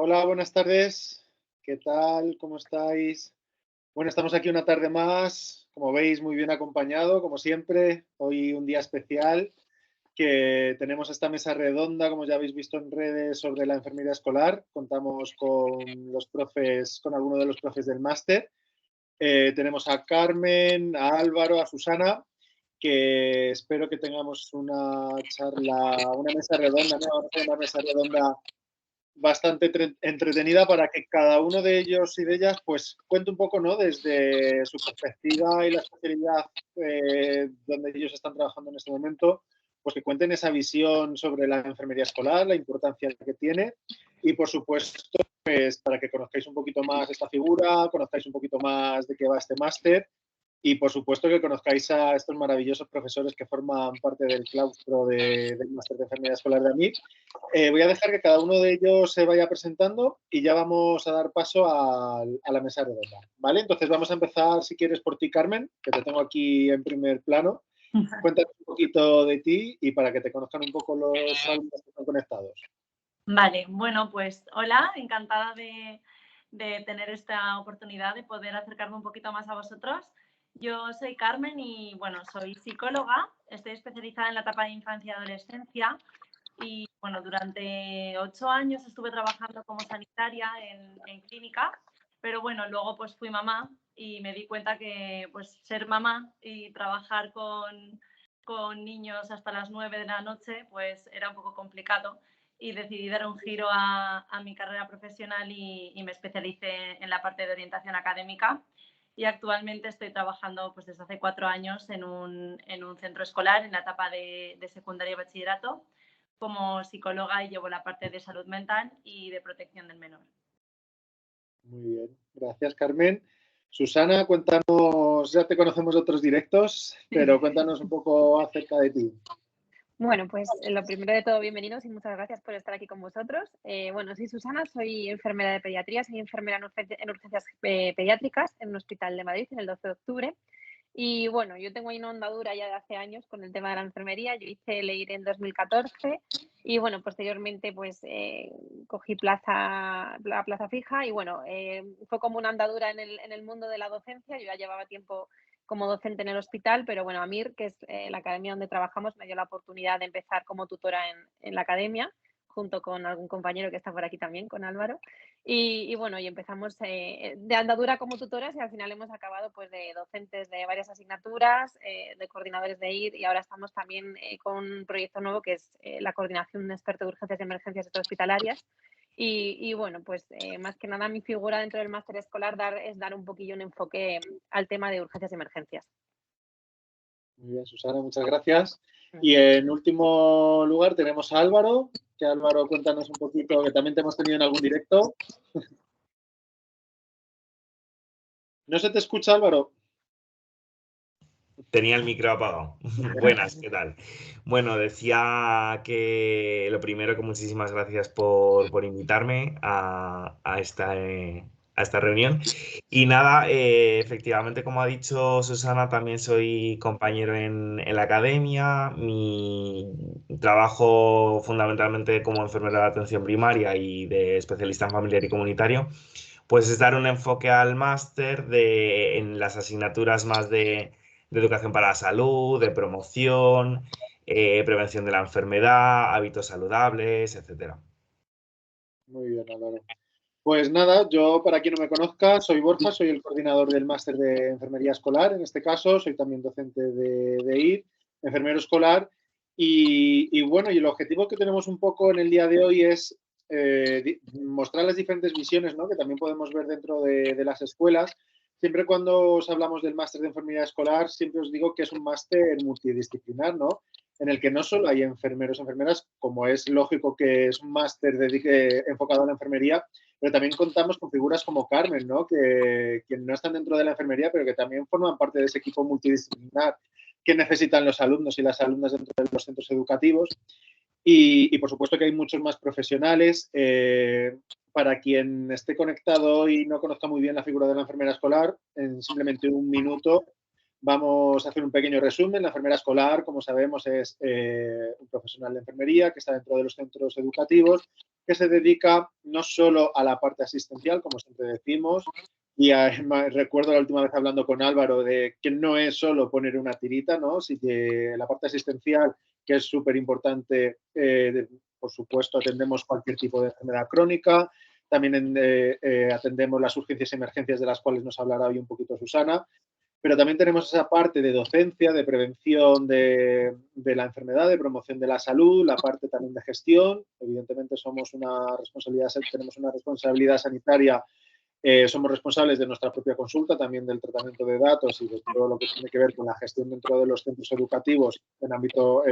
Hola, buenas tardes. ¿Qué tal? ¿Cómo estáis? Bueno, estamos aquí una tarde más, como veis, muy bien acompañado, como siempre. Hoy un día especial que tenemos esta mesa redonda, como ya habéis visto en redes, sobre la enfermería escolar. Contamos con los profes, con algunos de los profes del máster. Tenemos a Carmen, a Álvaro, a Susana, que espero que tengamos una charla, una mesa redonda, ¿no? Vamos a hacer una mesa redonda bastante entretenida para que cada uno de ellos y de ellas pues cuente un poco, ¿no? Desde su perspectiva y la especialidad donde ellos están trabajando en este momento, pues que cuenten esa visión sobre la enfermería escolar, la importancia que tiene y por supuesto pues para que conozcáis un poquito más esta figura, conozcáis un poquito más de qué va este máster y por supuesto que conozcáis a estos maravillosos profesores que forman parte del claustro del máster de enfermería escolar de AMIT. Voy a dejar que cada uno de ellos se vaya presentando y ya vamos a dar paso a la mesa redonda, ¿vale? Entonces vamos a empezar, si quieres, por ti, Carmen, que te tengo aquí en primer plano. Cuéntanos un poquito de ti y para que te conozcan un poco los alumnos que están conectados. Vale, bueno, pues hola, encantada de tener esta oportunidad de poder acercarme un poquito más a vosotros. Yo soy Carmen y, bueno, soy psicóloga, estoy especializada en la etapa de infancia y adolescencia y, bueno, durante 8 años estuve trabajando como sanitaria en clínica, pero, bueno, luego pues fui mamá y me di cuenta que, pues, ser mamá y trabajar con niños hasta las 9 de la noche, pues era un poco complicado y decidí dar un giro a mi carrera profesional y me especialicé en la parte de orientación académica y actualmente estoy trabajando pues desde hace 4 años en un centro escolar en la etapa de secundaria y bachillerato como psicóloga y llevo la parte de salud mental y de protección del menor. Muy bien, gracias, Carmen. Susana, cuéntanos, ya te conocemos de otros directos, pero cuéntanos un poco acerca de ti. Bueno, pues lo primero de todo, bienvenidos y muchas gracias por estar aquí con vosotros. Bueno, soy Susana, soy enfermera de pediatría, soy enfermera en urgencias pediátricas en un hospital de Madrid en el 12 de octubre. Y bueno, yo tengo ahí una andadura ya de hace años con el tema de la enfermería. Yo hice LEIR en 2014 y bueno, posteriormente pues cogí la plaza fija y bueno, fue como una andadura en el mundo de la docencia. Yo ya llevaba tiempo como docente en el hospital, pero bueno, AMIR, que es la academia donde trabajamos, me dio la oportunidad de empezar como tutora en la academia, junto con algún compañero que está por aquí también, con Álvaro. Y bueno, y empezamos de andadura como tutoras y al final hemos acabado pues de docentes de varias asignaturas, de coordinadores de IR y ahora estamos también con un proyecto nuevo que es la coordinación de experto de urgencias y emergencias extrahospitalarias. Y bueno, pues más que nada mi figura dentro del máster escolar es dar un poquillo un enfoque al tema de urgencias y emergencias. Muy bien, Susana, muchas gracias. Y en último lugar tenemos a Álvaro, que Álvaro, cuéntanos un poquito, que también te hemos tenido en algún directo. ¿No se te escucha, Álvaro? Tenía el micro apagado. Buenas, ¿qué tal? Bueno, decía que lo primero que muchísimas gracias por invitarme a esta reunión. Y nada, efectivamente, como ha dicho Susana, también soy compañero en la academia. Mi trabajo fundamentalmente como enfermera de atención primaria y de especialista en familiar y comunitario, pues es dar un enfoque al máster en las asignaturas más de educación para la salud, de promoción, prevención de la enfermedad, hábitos saludables, etcétera. Muy bien, Álvaro. Pues nada, yo para quien no me conozca, soy Borja, soy el coordinador del máster de enfermería escolar, en este caso, soy también docente de IR, enfermero escolar, y bueno, y el objetivo que tenemos un poco en el día de hoy es mostrar las diferentes visiones, ¿no?, que también podemos ver dentro de las escuelas. Siempre cuando os hablamos del máster de enfermería escolar, siempre os digo que es un máster multidisciplinar, ¿no?, en el que no solo hay enfermeros y enfermeras, como es lógico que es un máster enfocado a la enfermería, pero también contamos con figuras como Carmen, ¿no?, que no están dentro de la enfermería, pero que también forman parte de ese equipo multidisciplinar que necesitan los alumnos y las alumnas dentro de los centros educativos. Y por supuesto que hay muchos más profesionales. Para quien esté conectado y no conozca muy bien la figura de la enfermera escolar, en simplemente un minuto vamos a hacer un pequeño resumen. La enfermera escolar, como sabemos, es un profesional de enfermería que está dentro de los centros educativos, que se dedica no solo a la parte asistencial, como siempre decimos, y además recuerdo la última vez hablando con Álvaro de que no es solo poner una tirita, ¿no? Sí que la parte asistencial, que es súper importante, por supuesto, atendemos cualquier tipo de enfermedad crónica, también atendemos las urgencias y emergencias de las cuales nos hablará hoy un poquito Susana, pero también tenemos esa parte de docencia, de prevención de la enfermedad, de promoción de la salud, la parte también de gestión. Evidentemente tenemos una responsabilidad sanitaria, somos responsables de nuestra propia consulta, también del tratamiento de datos y de todo lo que tiene que ver con la gestión dentro de los centros educativos hablando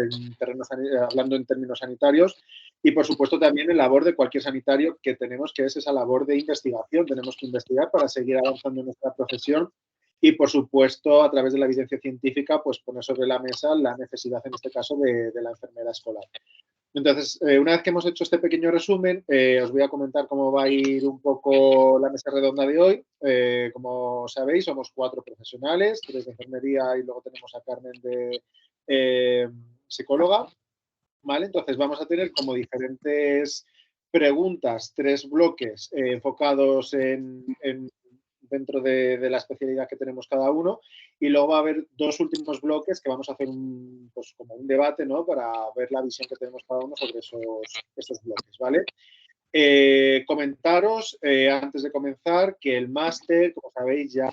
en términos sanitarios. Y, por supuesto, también en labor de cualquier sanitario que tenemos, que es esa labor de investigación. Tenemos que investigar para seguir avanzando en nuestra profesión y, por supuesto, a través de la evidencia científica, pues poner sobre la mesa la necesidad, en este caso, de la enfermera escolar. Entonces, una vez que hemos hecho este pequeño resumen, os voy a comentar cómo va a ir un poco la mesa redonda de hoy. Como sabéis, somos 4 profesionales, 3 de enfermería y luego tenemos a Carmen de psicóloga. ¿Vale? Entonces, vamos a tener como diferentes preguntas, 3 bloques enfocados dentro de la especialidad que tenemos cada uno, y luego va a haber 2 últimos bloques que vamos a hacer pues como un debate, ¿no? Para ver la visión que tenemos cada uno sobre esos bloques, ¿vale? Comentaros, antes de comenzar, que el máster, como sabéis, ya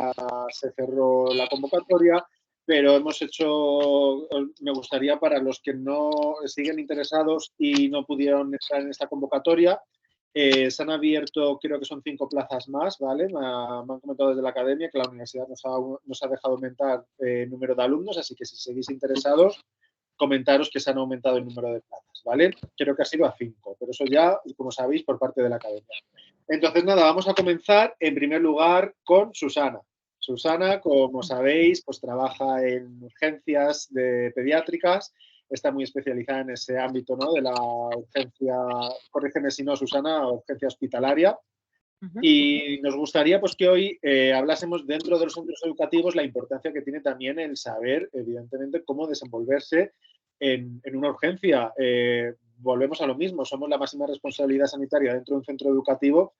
se cerró la convocatoria, pero me gustaría para los que no siguen interesados y no pudieron estar en esta convocatoria, se han abierto, creo que son 5 plazas más, ¿vale? Me han comentado desde la academia que la universidad nos ha dejado aumentar el número de alumnos, así que si seguís interesados, comentaros que se han aumentado el número de plazas, ¿vale? Creo que ha sido a 5, pero eso ya, como sabéis, por parte de la academia. Entonces, nada, vamos a comenzar en primer lugar con Susana. Susana, como sabéis, pues trabaja en urgencias pediátricas, está muy especializada en ese ámbito, ¿no? De la urgencia, corrígeme si no, Susana, urgencia hospitalaria. Y nos gustaría pues que hoy hablásemos dentro de los centros educativos la importancia que tiene también el saber, evidentemente, cómo desenvolverse en una urgencia. Volvemos a lo mismo, somos la máxima responsabilidad sanitaria dentro de un centro educativo.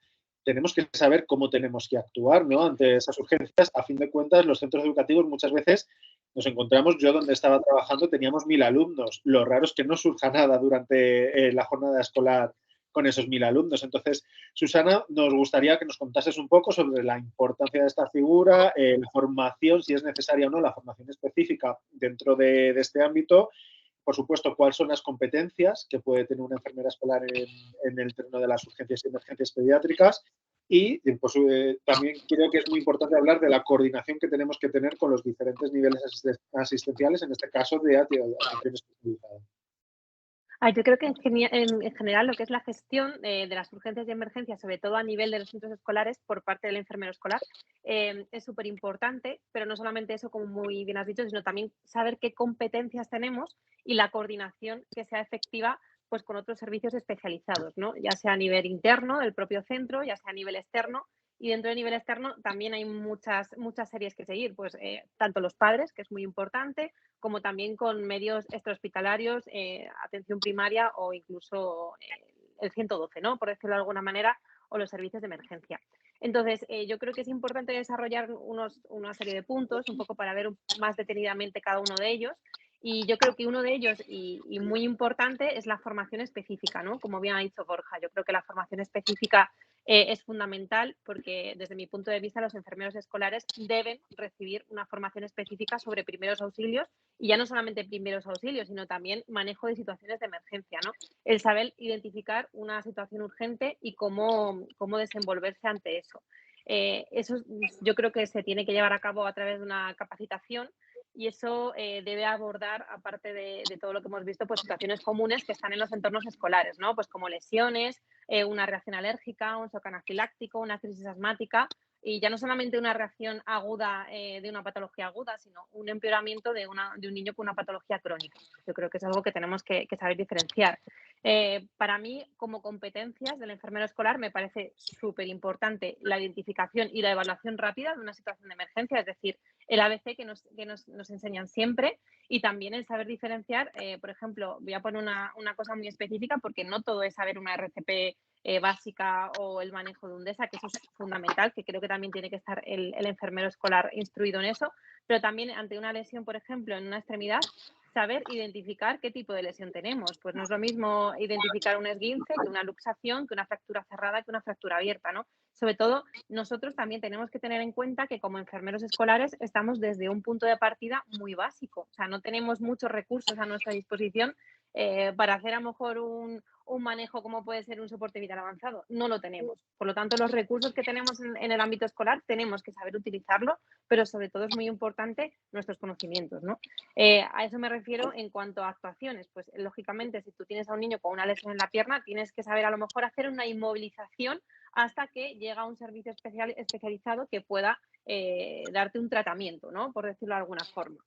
Tenemos que saber cómo tenemos que actuar, ¿no? Ante esas urgencias. A fin de cuentas, los centros educativos muchas veces nos encontramos, yo donde estaba trabajando teníamos 1000 alumnos. Lo raro es que no surja nada durante la jornada escolar con esos 1000 alumnos. Entonces, Susana, nos gustaría que nos contases un poco sobre la importancia de esta figura, la formación, si es necesaria o no, la formación específica dentro de este ámbito. Por supuesto, cuáles son las competencias que puede tener una enfermera escolar en el terreno de las urgencias y emergencias pediátricas. Y pues, también creo que es muy importante hablar de la coordinación que tenemos que tener con los diferentes niveles asistenciales, en este caso de atención especializada. Yo creo que en general lo que es la gestión de las urgencias y emergencias, sobre todo a nivel de los centros escolares por parte del enfermero escolar, es súper importante, pero no solamente eso, como muy bien has dicho, sino también saber qué competencias tenemos y la coordinación que sea efectiva pues con otros servicios especializados, ¿no? Ya sea a nivel interno del propio centro, ya sea a nivel externo. Y dentro del nivel externo también hay muchas series que seguir, pues tanto los padres, que es muy importante, como también con medios extrahospitalarios, atención primaria o incluso el 112, ¿no? Por decirlo de alguna manera, o los servicios de emergencia. Entonces, yo creo que es importante desarrollar una serie de puntos, un poco para ver más detenidamente cada uno de ellos. Y yo creo que uno de ellos, y muy importante, es la formación específica, ¿no? Como bien ha dicho Borja, yo creo que la formación específica es fundamental porque, desde mi punto de vista, los enfermeros escolares deben recibir una formación específica sobre primeros auxilios, y ya no solamente primeros auxilios, sino también manejo de situaciones de emergencia, ¿no? El saber identificar una situación urgente y cómo desenvolverse ante eso. Eso yo creo que se tiene que llevar a cabo a través de una capacitación, y eso debe abordar, aparte de todo lo que hemos visto, pues situaciones comunes que están en los entornos escolares, ¿no? Pues como lesiones, una reacción alérgica, un shock anafiláctico, una crisis asmática, y ya no solamente una reacción aguda de una patología aguda, sino un empeoramiento de un niño con una patología crónica. Yo creo que es algo que tenemos que saber diferenciar. Para mí, como competencias del enfermero escolar, me parece súper importante la identificación y la evaluación rápida de una situación de emergencia, es decir, el ABC que nos enseñan siempre, y también el saber diferenciar. Por ejemplo, voy a poner una cosa muy específica porque no todo es saber una RCP básica o el manejo de Undesa, que eso es fundamental, que creo que también tiene que estar el enfermero escolar instruido en eso, pero también ante una lesión, por ejemplo, en una extremidad, saber identificar qué tipo de lesión tenemos. Pues no es lo mismo identificar un esguince que una luxación, que una fractura cerrada, que una fractura abierta, ¿no? Sobre todo, nosotros también tenemos que tener en cuenta que como enfermeros escolares estamos desde un punto de partida muy básico. O sea, no tenemos muchos recursos a nuestra disposición para hacer a lo mejor un manejo como puede ser un soporte vital avanzado. No lo tenemos. Por lo tanto, los recursos que tenemos en el ámbito escolar tenemos que saber utilizarlo, pero sobre todo es muy importante nuestros conocimientos, ¿no? A eso me refiero en cuanto a actuaciones. Pues lógicamente, si tú tienes a un niño con una lesión en la pierna, tienes que saber a lo mejor hacer una inmovilización hasta que llega un servicio especializado que pueda darte un tratamiento, ¿no? Por decirlo de alguna forma.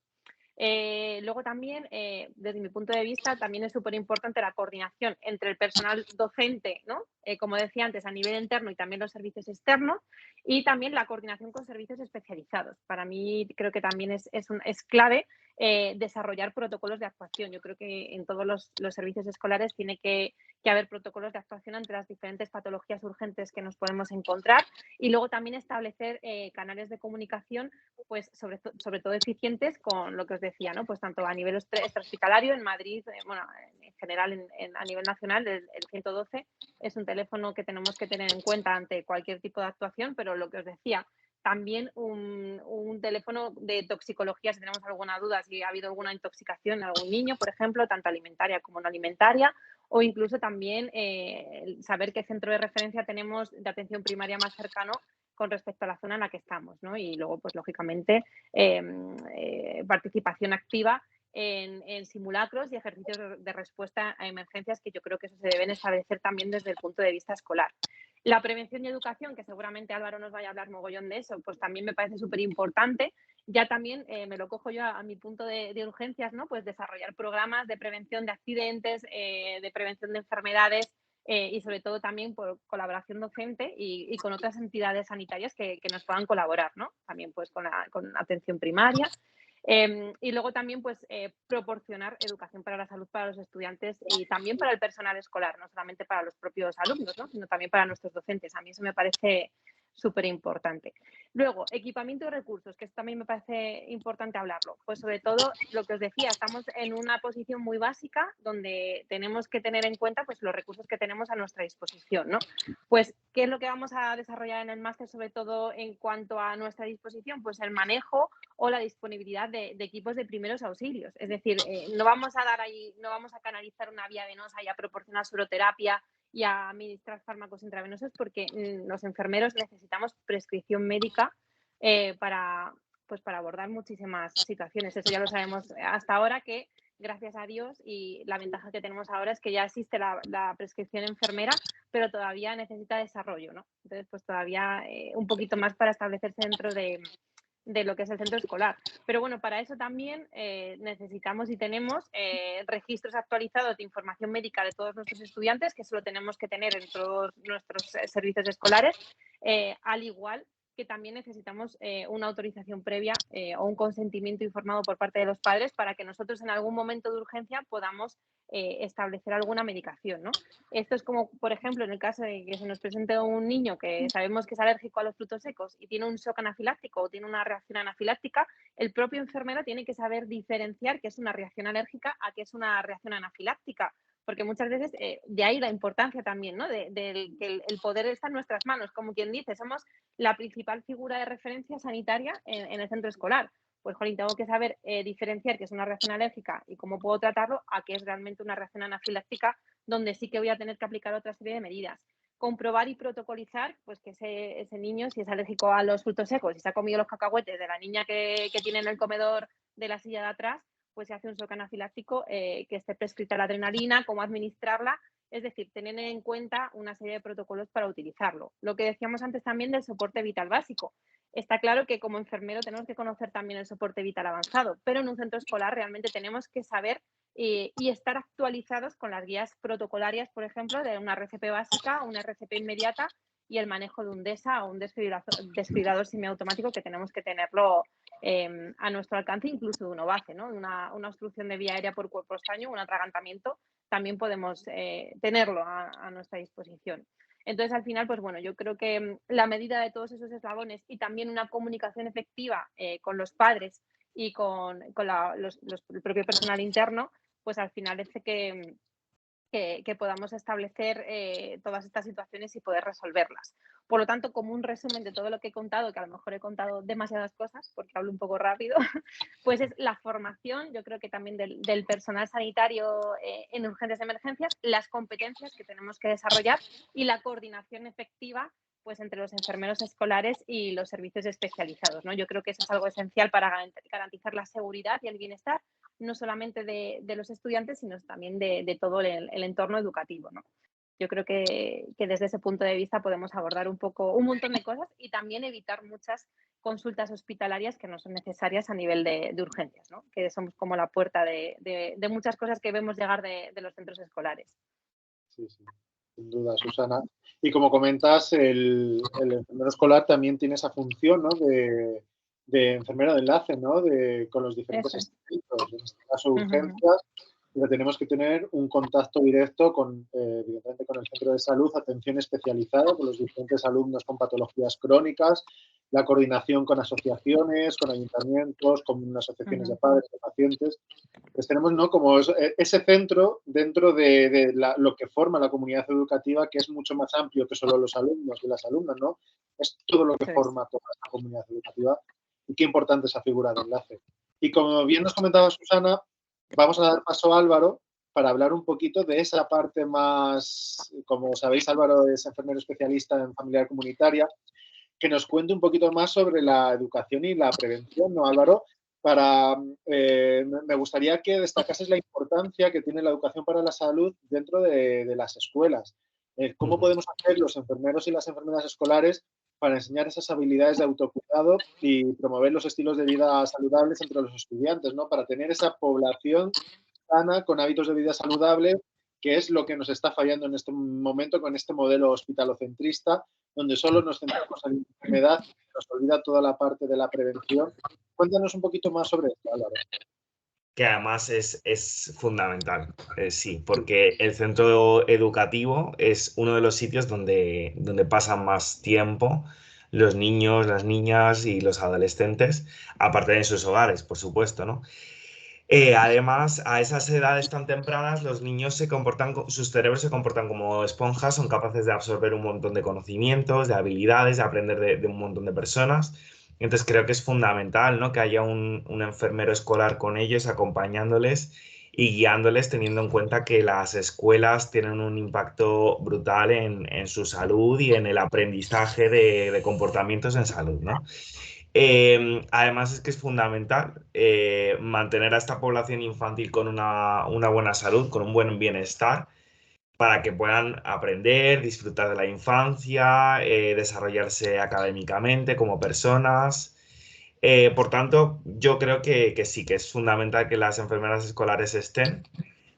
Luego también, desde mi punto de vista, también es súper importante la coordinación entre el personal docente, ¿no? Como decía antes, a nivel interno y también los servicios externos, y también la coordinación con servicios especializados. Para mí creo que también es clave desarrollar protocolos de actuación. Yo creo que en todos los servicios escolares tiene que haber protocolos de actuación ante las diferentes patologías urgentes que nos podemos encontrar, y luego también establecer canales de comunicación pues sobre todo eficientes con lo que os decía, ¿no? Pues tanto a nivel extrahospitalario en Madrid, bueno, en general a nivel nacional, el 112 es un teléfono que tenemos que tener en cuenta ante cualquier tipo de actuación, pero lo que os decía, también un teléfono de toxicología si tenemos alguna duda, si ha habido alguna intoxicación en algún niño, por ejemplo, tanto alimentaria como no alimentaria, o incluso también saber qué centro de referencia tenemos de atención primaria más cercano con respecto a la zona en la que estamos, ¿no? Y luego, pues lógicamente, participación activa en simulacros y ejercicios de respuesta a emergencias, que yo creo que eso se deben establecer también desde el punto de vista escolar. La prevención y educación, que seguramente Álvaro nos vaya a hablar mogollón de eso, pues también me parece súper importante. Ya también me lo cojo yo a mi punto de urgencias, ¿no? Pues desarrollar programas de prevención de accidentes, de prevención de enfermedades, y sobre todo también por colaboración docente y con otras entidades sanitarias que nos puedan colaborar, ¿no? También pues con atención primaria. Y luego también pues proporcionar educación para la salud para los estudiantes y también para el personal escolar, no solamente para los propios alumnos, ¿no? Sino también para nuestros docentes. A mí eso me parece súper importante. Luego, equipamiento y recursos, que esto también me parece importante hablarlo. Pues sobre todo, lo que os decía, estamos en una posición muy básica donde tenemos que tener en cuenta pues los recursos que tenemos a nuestra disposición, ¿no? Pues, ¿qué es lo que vamos a desarrollar en el máster, sobre todo en cuanto a nuestra disposición? Pues el manejo o la disponibilidad de equipos de primeros auxilios. Es decir, no vamos a canalizar una vía venosa y a proporcionar suroterapia y a administrar fármacos intravenosos, porque los enfermeros necesitamos prescripción médica para abordar muchísimas situaciones. Eso ya lo sabemos hasta ahora, que gracias a Dios, y la ventaja que tenemos ahora es que ya existe la prescripción enfermera, pero todavía necesita desarrollo, ¿no? Entonces, pues todavía un poquito más para establecerse dentro de lo que es el centro escolar. Pero bueno, para eso también necesitamos y tenemos registros actualizados de información médica de todos nuestros estudiantes, que eso lo tenemos que tener en todos nuestros servicios escolares, al igual que también necesitamos una autorización previa o un consentimiento informado por parte de los padres para que nosotros en algún momento de urgencia podamos establecer alguna medicación, ¿no? Esto es como, por ejemplo, en el caso de que se nos presente un niño que sabemos que es alérgico a los frutos secos y tiene un shock anafiláctico o tiene una reacción anafiláctica, el propio enfermero tiene que saber diferenciar qué es una reacción alérgica a qué es una reacción anafiláctica, porque muchas veces de ahí la importancia también, ¿no? Que el poder está en nuestras manos, como quien dice, somos la principal figura de referencia sanitaria en el centro escolar. Pues, jolín, tengo que saber diferenciar qué es una reacción alérgica y cómo puedo tratarlo a qué es realmente una reacción anafiláctica, donde sí que voy a tener que aplicar otra serie de medidas. Comprobar y protocolizar pues que ese niño, si es alérgico a los frutos secos, si se ha comido los cacahuetes de la niña que tiene en el comedor de la silla de atrás, pues se hace un shock anafiláctico, que esté prescrita la adrenalina, cómo administrarla. Es decir, tener en cuenta una serie de protocolos para utilizarlo. Lo que decíamos antes también del soporte vital básico. Está claro que como enfermero tenemos que conocer también el soporte vital avanzado, pero en un centro escolar realmente tenemos que saber y estar actualizados con las guías protocolarias, por ejemplo, de una RCP básica, una RCP inmediata y el manejo de un DESA o un desfibrilador semiautomático, que tenemos que tenerlo a nuestro alcance, incluso de uno base, ¿no? Una obstrucción de vía aérea por cuerpo extraño, un atragantamiento, también podemos tenerlo a nuestra disposición. Entonces, al final, pues bueno, yo creo que la medida de todos esos eslabones y también una comunicación efectiva con los padres y con el propio personal interno, pues al final hace que podamos establecer todas estas situaciones y poder resolverlas. Por lo tanto, como un resumen de todo lo que he contado, que a lo mejor he contado demasiadas cosas porque hablo un poco rápido, pues es la formación, yo creo que también del personal sanitario en urgencias y emergencias, las competencias que tenemos que desarrollar y la coordinación efectiva pues entre los enfermeros escolares y los servicios especializados, ¿no? Yo creo que eso es algo esencial para garantizar la seguridad y el bienestar no solamente de los estudiantes, sino también de todo el entorno educativo, ¿no? Yo creo que desde ese punto de vista podemos abordar un montón de cosas y también evitar muchas consultas hospitalarias que no son necesarias a nivel de urgencias, ¿no? Que somos como la puerta de muchas cosas que vemos llegar de los centros escolares. Sí, sí, sin duda, Susana. Y como comentas, el enfermero escolar también tiene esa función, ¿no? de enfermero de enlace, ¿no? Con los diferentes estamentos, en este caso urgencias, pero tenemos que tener un contacto directo evidentemente con el centro de salud, atención especializada con los diferentes alumnos con patologías crónicas, la coordinación con asociaciones, con ayuntamientos, con asociaciones de padres, de pacientes. Pues tenemos, ¿no? Como ese centro dentro de lo que forma la comunidad educativa, que es mucho más amplio que solo los alumnos y las alumnas, ¿no? Es todo lo que forma toda esta comunidad educativa y qué importante esa figura de enlace. Y como bien nos comentaba Susana, vamos a dar paso a Álvaro para hablar un poquito de esa parte más, como sabéis, Álvaro es enfermero especialista en familiar comunitaria, que nos cuente un poquito más sobre la educación y la prevención, ¿no, Álvaro? Me gustaría que destacases la importancia que tiene la educación para la salud dentro de las escuelas. ¿Cómo podemos hacer los enfermeros y las enfermeras escolares para enseñar esas habilidades de autocuidado y promover los estilos de vida saludables entre los estudiantes, ¿no? Para tener esa población sana con hábitos de vida saludable, que es lo que nos está fallando en este momento con este modelo hospitalocentrista, donde solo nos centramos en la enfermedad y nos olvida toda la parte de la prevención. Cuéntanos un poquito más sobre esto, Álvaro. Que además es fundamental, sí, porque el centro educativo es uno de los sitios donde pasan más tiempo los niños, las niñas y los adolescentes, aparte de en sus hogares, por supuesto, ¿no? Además, a esas edades tan tempranas, los niños sus cerebros se comportan como esponjas, son capaces de absorber un montón de conocimientos, de habilidades, de aprender de un montón de personas. Entonces creo que es fundamental, ¿no? Que haya un enfermero escolar con ellos, acompañándoles y guiándoles, teniendo en cuenta que las escuelas tienen un impacto brutal en su salud y en el aprendizaje de comportamientos en salud, ¿no? Además es que es fundamental mantener a esta población infantil con una buena salud, con un buen bienestar, para que puedan aprender, disfrutar de la infancia, desarrollarse académicamente como personas. Por tanto, yo creo que sí, que es fundamental que las enfermeras escolares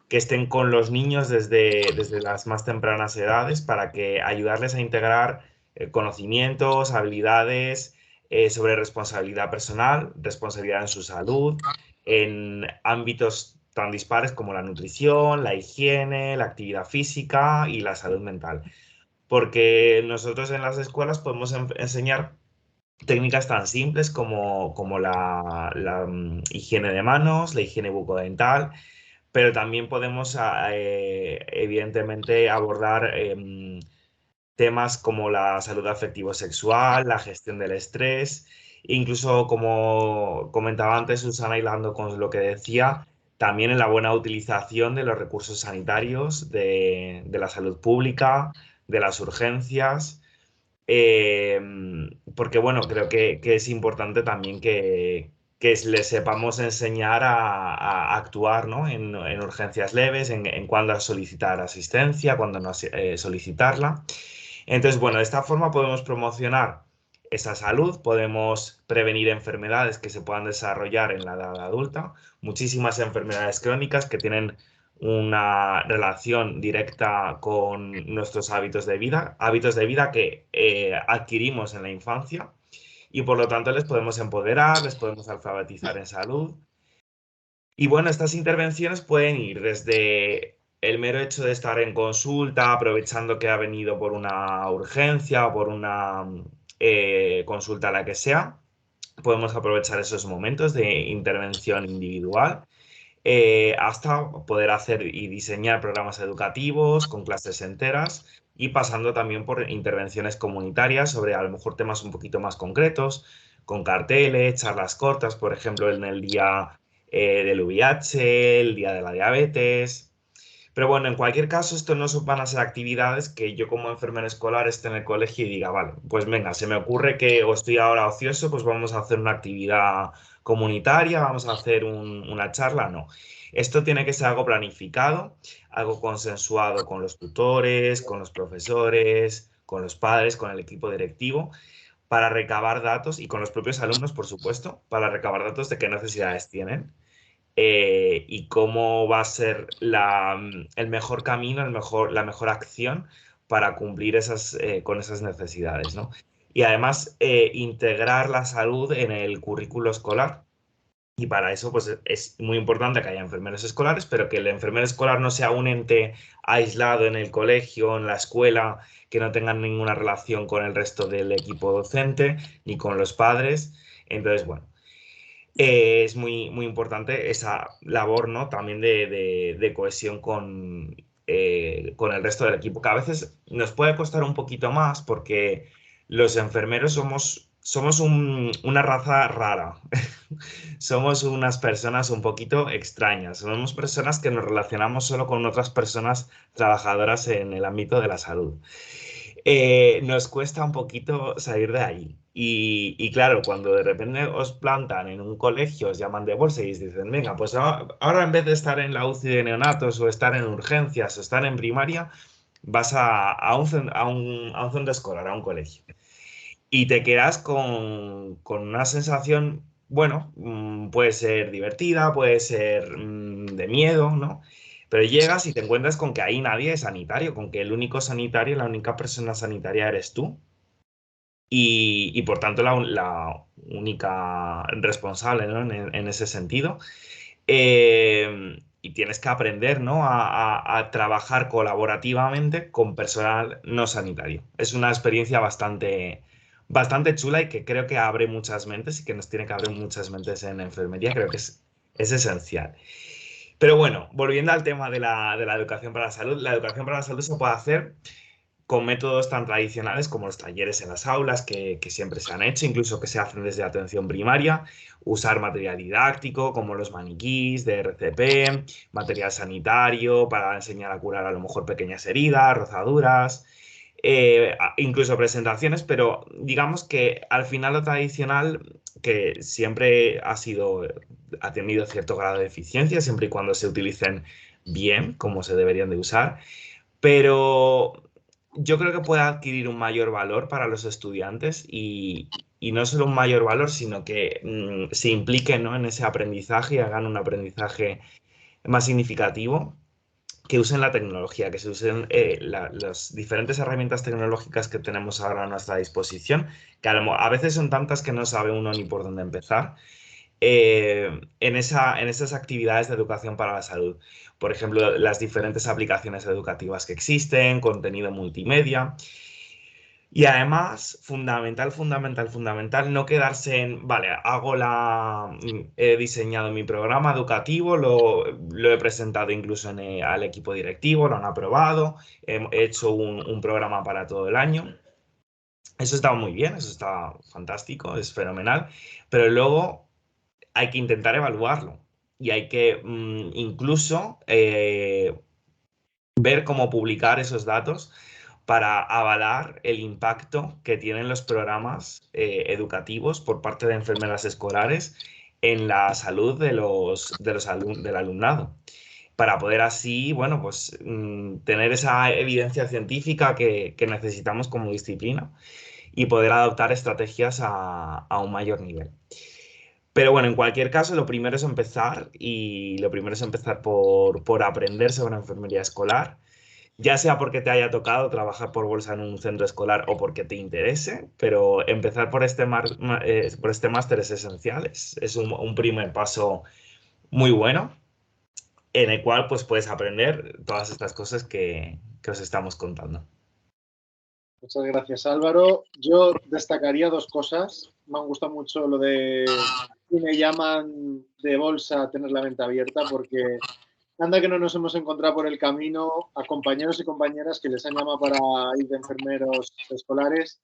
que estén con los niños desde las más tempranas edades para que ayudarles a integrar conocimientos, habilidades sobre responsabilidad personal, responsabilidad en su salud, en ámbitos tan dispares como la nutrición, la higiene, la actividad física y la salud mental. Porque nosotros en las escuelas podemos enseñar técnicas tan simples como la higiene de manos, la higiene bucodental, pero también podemos, evidentemente, abordar temas como la salud afectivo-sexual, la gestión del estrés, incluso como comentaba antes Susana, hilando con lo que decía, también en la buena utilización de los recursos sanitarios, de la salud pública, de las urgencias, porque bueno, creo que es importante también que les sepamos enseñar a actuar, ¿no? en urgencias leves, en cuándo solicitar asistencia, cuándo no solicitarla. Entonces, bueno, de esta forma podemos promocionar esa salud, podemos prevenir enfermedades que se puedan desarrollar en la edad adulta, muchísimas enfermedades crónicas que tienen una relación directa con nuestros hábitos de vida que adquirimos en la infancia y por lo tanto les podemos empoderar, les podemos alfabetizar en salud. Y bueno, estas intervenciones pueden ir desde el mero hecho de estar en consulta, aprovechando que ha venido por una urgencia o por una consulta la que sea, podemos aprovechar esos momentos de intervención individual hasta poder hacer y diseñar programas educativos con clases enteras y pasando también por intervenciones comunitarias sobre a lo mejor temas un poquito más concretos, con carteles, charlas cortas, por ejemplo, en el día del VIH, el día de la diabetes. Pero bueno, en cualquier caso, esto no van a ser actividades que yo como enfermero escolar esté en el colegio y diga, vale, pues venga, se me ocurre que o estoy ahora ocioso, pues vamos a hacer una actividad comunitaria, vamos a hacer una charla. No, esto tiene que ser algo planificado, algo consensuado con los tutores, con los profesores, con los padres, con el equipo directivo, para recabar datos y con los propios alumnos, por supuesto, para recabar datos de qué necesidades tienen y cómo va a ser el mejor camino, la mejor acción para cumplir con esas necesidades, ¿no? Y además integrar la salud en el currículo escolar. Y para eso pues, es muy importante que haya enfermeros escolares, pero que el enfermero escolar no sea un ente aislado en el colegio, en la escuela, que no tenga ninguna relación con el resto del equipo docente ni con los padres. Entonces, bueno, es muy importante esa labor, ¿no? También de cohesión con el resto del equipo, que a veces nos puede costar un poquito más porque los enfermeros somos una raza rara. Somos unas personas un poquito extrañas. Somos personas que nos relacionamos solo con otras personas trabajadoras en el ámbito de la salud. Nos cuesta un poquito salir de ahí. Y claro, cuando de repente os plantan en un colegio, os llaman de bolsa y os dicen, venga, pues ahora en vez de estar en la UCI de neonatos o estar en urgencias o estar en primaria, vas a un centro escolar, a un colegio. Y te quedas con una sensación, bueno, puede ser divertida, puede ser de miedo, ¿no? Pero llegas y te encuentras con que ahí nadie es sanitario, con que el único sanitario, la única persona sanitaria eres tú. Y por tanto la única responsable, ¿no? En ese sentido. Y tienes que aprender, ¿no? a trabajar colaborativamente con personal no sanitario. Es una experiencia bastante chula y que creo que abre muchas mentes y que nos tiene que abrir muchas mentes en enfermería. Creo que es esencial. Pero bueno, volviendo al tema de la educación para la salud, la educación para la salud se puede hacer con métodos tan tradicionales como los talleres en las aulas, que siempre se han hecho, incluso que se hacen desde atención primaria, usar material didáctico como los maniquís de RCP, material sanitario para enseñar a curar a lo mejor pequeñas heridas, rozaduras, incluso presentaciones, pero digamos que al final lo tradicional, que siempre ha tenido cierto grado de eficiencia, siempre y cuando se utilicen bien, como se deberían de usar, pero yo creo que puede adquirir un mayor valor para los estudiantes y no solo un mayor valor, sino que se impliquen, ¿no? en ese aprendizaje y hagan un aprendizaje más significativo, que usen la tecnología, que se usen las diferentes herramientas tecnológicas que tenemos ahora a nuestra disposición, que a veces son tantas que no sabe uno ni por dónde empezar en esas actividades de educación para la salud. Por ejemplo, las diferentes aplicaciones educativas que existen, contenido multimedia. Y además, fundamental, no quedarse en, vale, he diseñado mi programa educativo, lo he presentado incluso al equipo directivo, lo han aprobado, he hecho un programa para todo el año. Eso está muy bien, eso está fantástico, es fenomenal, pero luego hay que intentar evaluarlo y hay que incluso ver cómo publicar esos datos para avalar el impacto que tienen los programas educativos por parte de enfermeras escolares en la salud del alumnado. Para poder así, bueno, pues tener esa evidencia científica que necesitamos como disciplina y poder adoptar estrategias a un mayor nivel. Pero bueno, en cualquier caso, lo primero es empezar y lo primero es empezar por aprender sobre enfermería escolar, ya sea porque te haya tocado trabajar por bolsa en un centro escolar o porque te interese, pero empezar por este máster es esencial, es un primer paso muy bueno. en el cual pues puedes aprender todas estas cosas que os estamos contando. Muchas gracias, Álvaro. Yo destacaría dos cosas. Me han gustado mucho lo de que me llaman de bolsa a tener la mente abierta, porque anda que no nos hemos encontrado por el camino a compañeros y compañeras que les han llamado para ir de enfermeros escolares.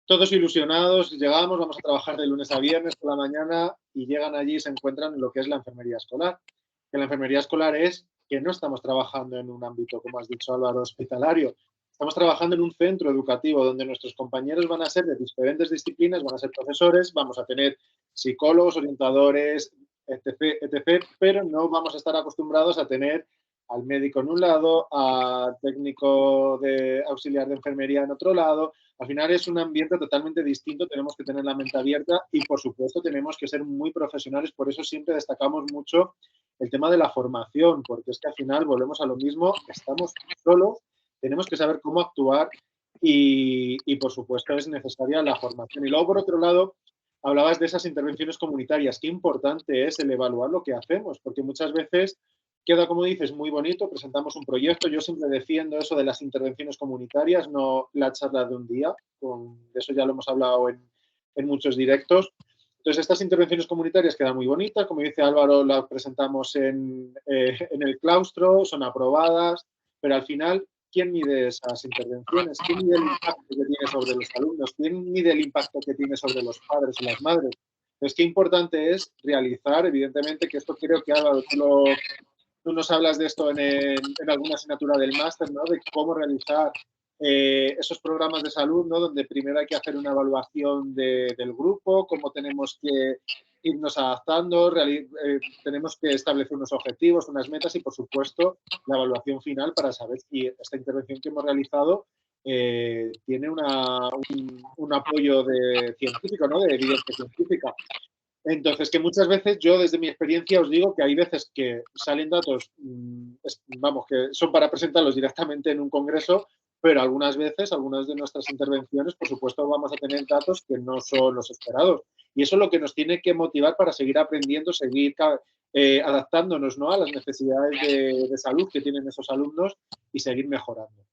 Todos ilusionados, llegamos, vamos a trabajar de lunes a viernes por la mañana y llegan allí y se encuentran en lo que es la enfermería escolar. Que la enfermería escolar es que no estamos trabajando en un ámbito, como has dicho Álvaro, hospitalario. Estamos trabajando en un centro educativo donde nuestros compañeros van a ser de diferentes disciplinas, van a ser profesores, vamos a tener psicólogos, orientadores, etc., etc., pero no vamos a estar acostumbrados a tener al médico en un lado, al técnico de auxiliar de enfermería en otro lado. Al final es un ambiente totalmente distinto, tenemos que tener la mente abierta y, por supuesto, tenemos que ser muy profesionales. Por eso siempre destacamos mucho el tema de la formación, porque es que al final volvemos a lo mismo, estamos solos, tenemos que saber cómo actuar y por supuesto, es necesaria la formación. Y luego, por otro lado, hablabas de esas intervenciones comunitarias. Qué importante es el evaluar lo que hacemos, porque muchas veces queda, como dices, muy bonito, presentamos un proyecto. Yo siempre defiendo eso de las intervenciones comunitarias, no la charla de un día. De eso ya lo hemos hablado en muchos directos. Entonces, estas intervenciones comunitarias quedan muy bonitas. Como dice Álvaro, las presentamos en el claustro, son aprobadas, pero al final, ¿quién mide esas intervenciones? ¿Quién mide el impacto que tiene sobre los alumnos? ¿Quién mide el impacto que tiene sobre los padres y las madres? Entonces, qué importante es realizar, evidentemente, que esto creo que Álvaro, tú nos hablas de esto en alguna asignatura del máster, ¿no? De cómo realizar esos programas de salud, ¿no? Donde primero hay que hacer una evaluación del grupo, cómo tenemos que irnos adaptando, tenemos que establecer unos objetivos, unas metas y, por supuesto, la evaluación final para saber si esta intervención que hemos realizado tiene un apoyo científico, ¿no? De evidencia científica. Entonces, que muchas veces yo desde mi experiencia os digo que hay veces que salen datos, vamos, que son para presentarlos directamente en un congreso, pero algunas veces, algunas de nuestras intervenciones, por supuesto, vamos a tener datos que no son los esperados. Y eso es lo que nos tiene que motivar para seguir aprendiendo, seguir adaptándonos, ¿no? A las necesidades de salud que tienen esos alumnos y seguir mejorando.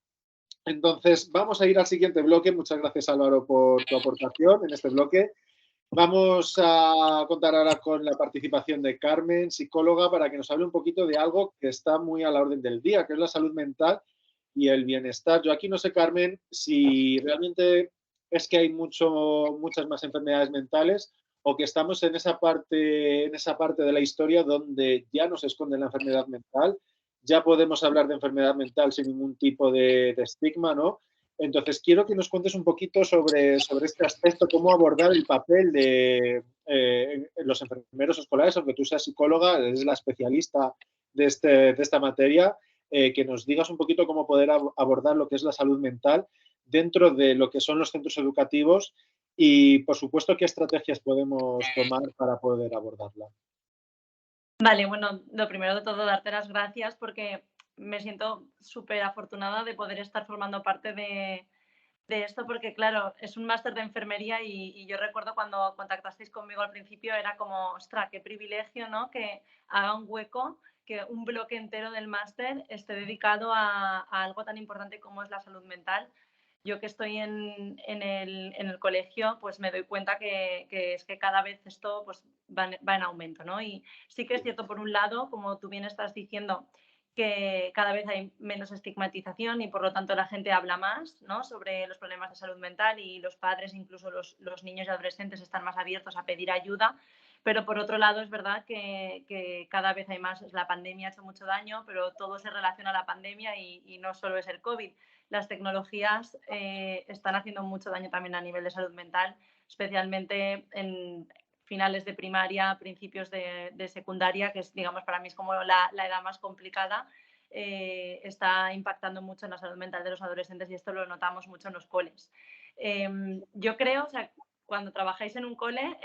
Entonces, vamos a ir al siguiente bloque. Muchas gracias, Álvaro, por tu aportación en este bloque. Vamos a contar ahora con la participación de Carmen, psicóloga, para que nos hable un poquito de algo que está muy a la orden del día, que es la salud mental y el bienestar. Yo aquí no sé, Carmen, si realmente es que hay muchas más enfermedades mentales o que estamos en esa parte de la historia donde ya nos esconde la enfermedad mental, ya podemos hablar de enfermedad mental sin ningún tipo de estigma, ¿no? Entonces, quiero que nos cuentes un poquito sobre este aspecto, cómo abordar el papel de los enfermeros escolares, aunque tú seas psicóloga, eres la especialista de esta materia, que nos digas un poquito cómo poder abordar lo que es la salud mental dentro de lo que son los centros educativos y, por supuesto, qué estrategias podemos tomar para poder abordarla. Vale, bueno, lo primero de todo, darte las gracias porque me siento súper afortunada de poder estar formando parte de esto porque, claro, es un máster de enfermería y yo recuerdo cuando contactasteis conmigo al principio era como, ostras, qué privilegio, ¿no? Que haga un hueco, que un bloque entero del máster esté dedicado a algo tan importante como es la salud mental. Yo que estoy en el colegio, pues me doy cuenta que es que cada vez esto pues, va en aumento, ¿no? Y sí que es cierto, por un lado, como tú bien estás diciendo, que cada vez hay menos estigmatización y por lo tanto la gente habla más, ¿no? Sobre los problemas de salud mental y los padres, incluso los niños y adolescentes, están más abiertos a pedir ayuda. Pero por otro lado es verdad que cada vez hay más. La pandemia ha hecho mucho daño, pero todo se relaciona a la pandemia y no solo es el COVID. Las tecnologías están haciendo mucho daño también a nivel de salud mental, especialmente en finales de primaria, principios de secundaria, que es, digamos, para mí es como la edad más complicada, está impactando mucho en la salud mental de los adolescentes y esto lo notamos mucho en los coles. Yo creo, o sea, cuando trabajáis en un cole,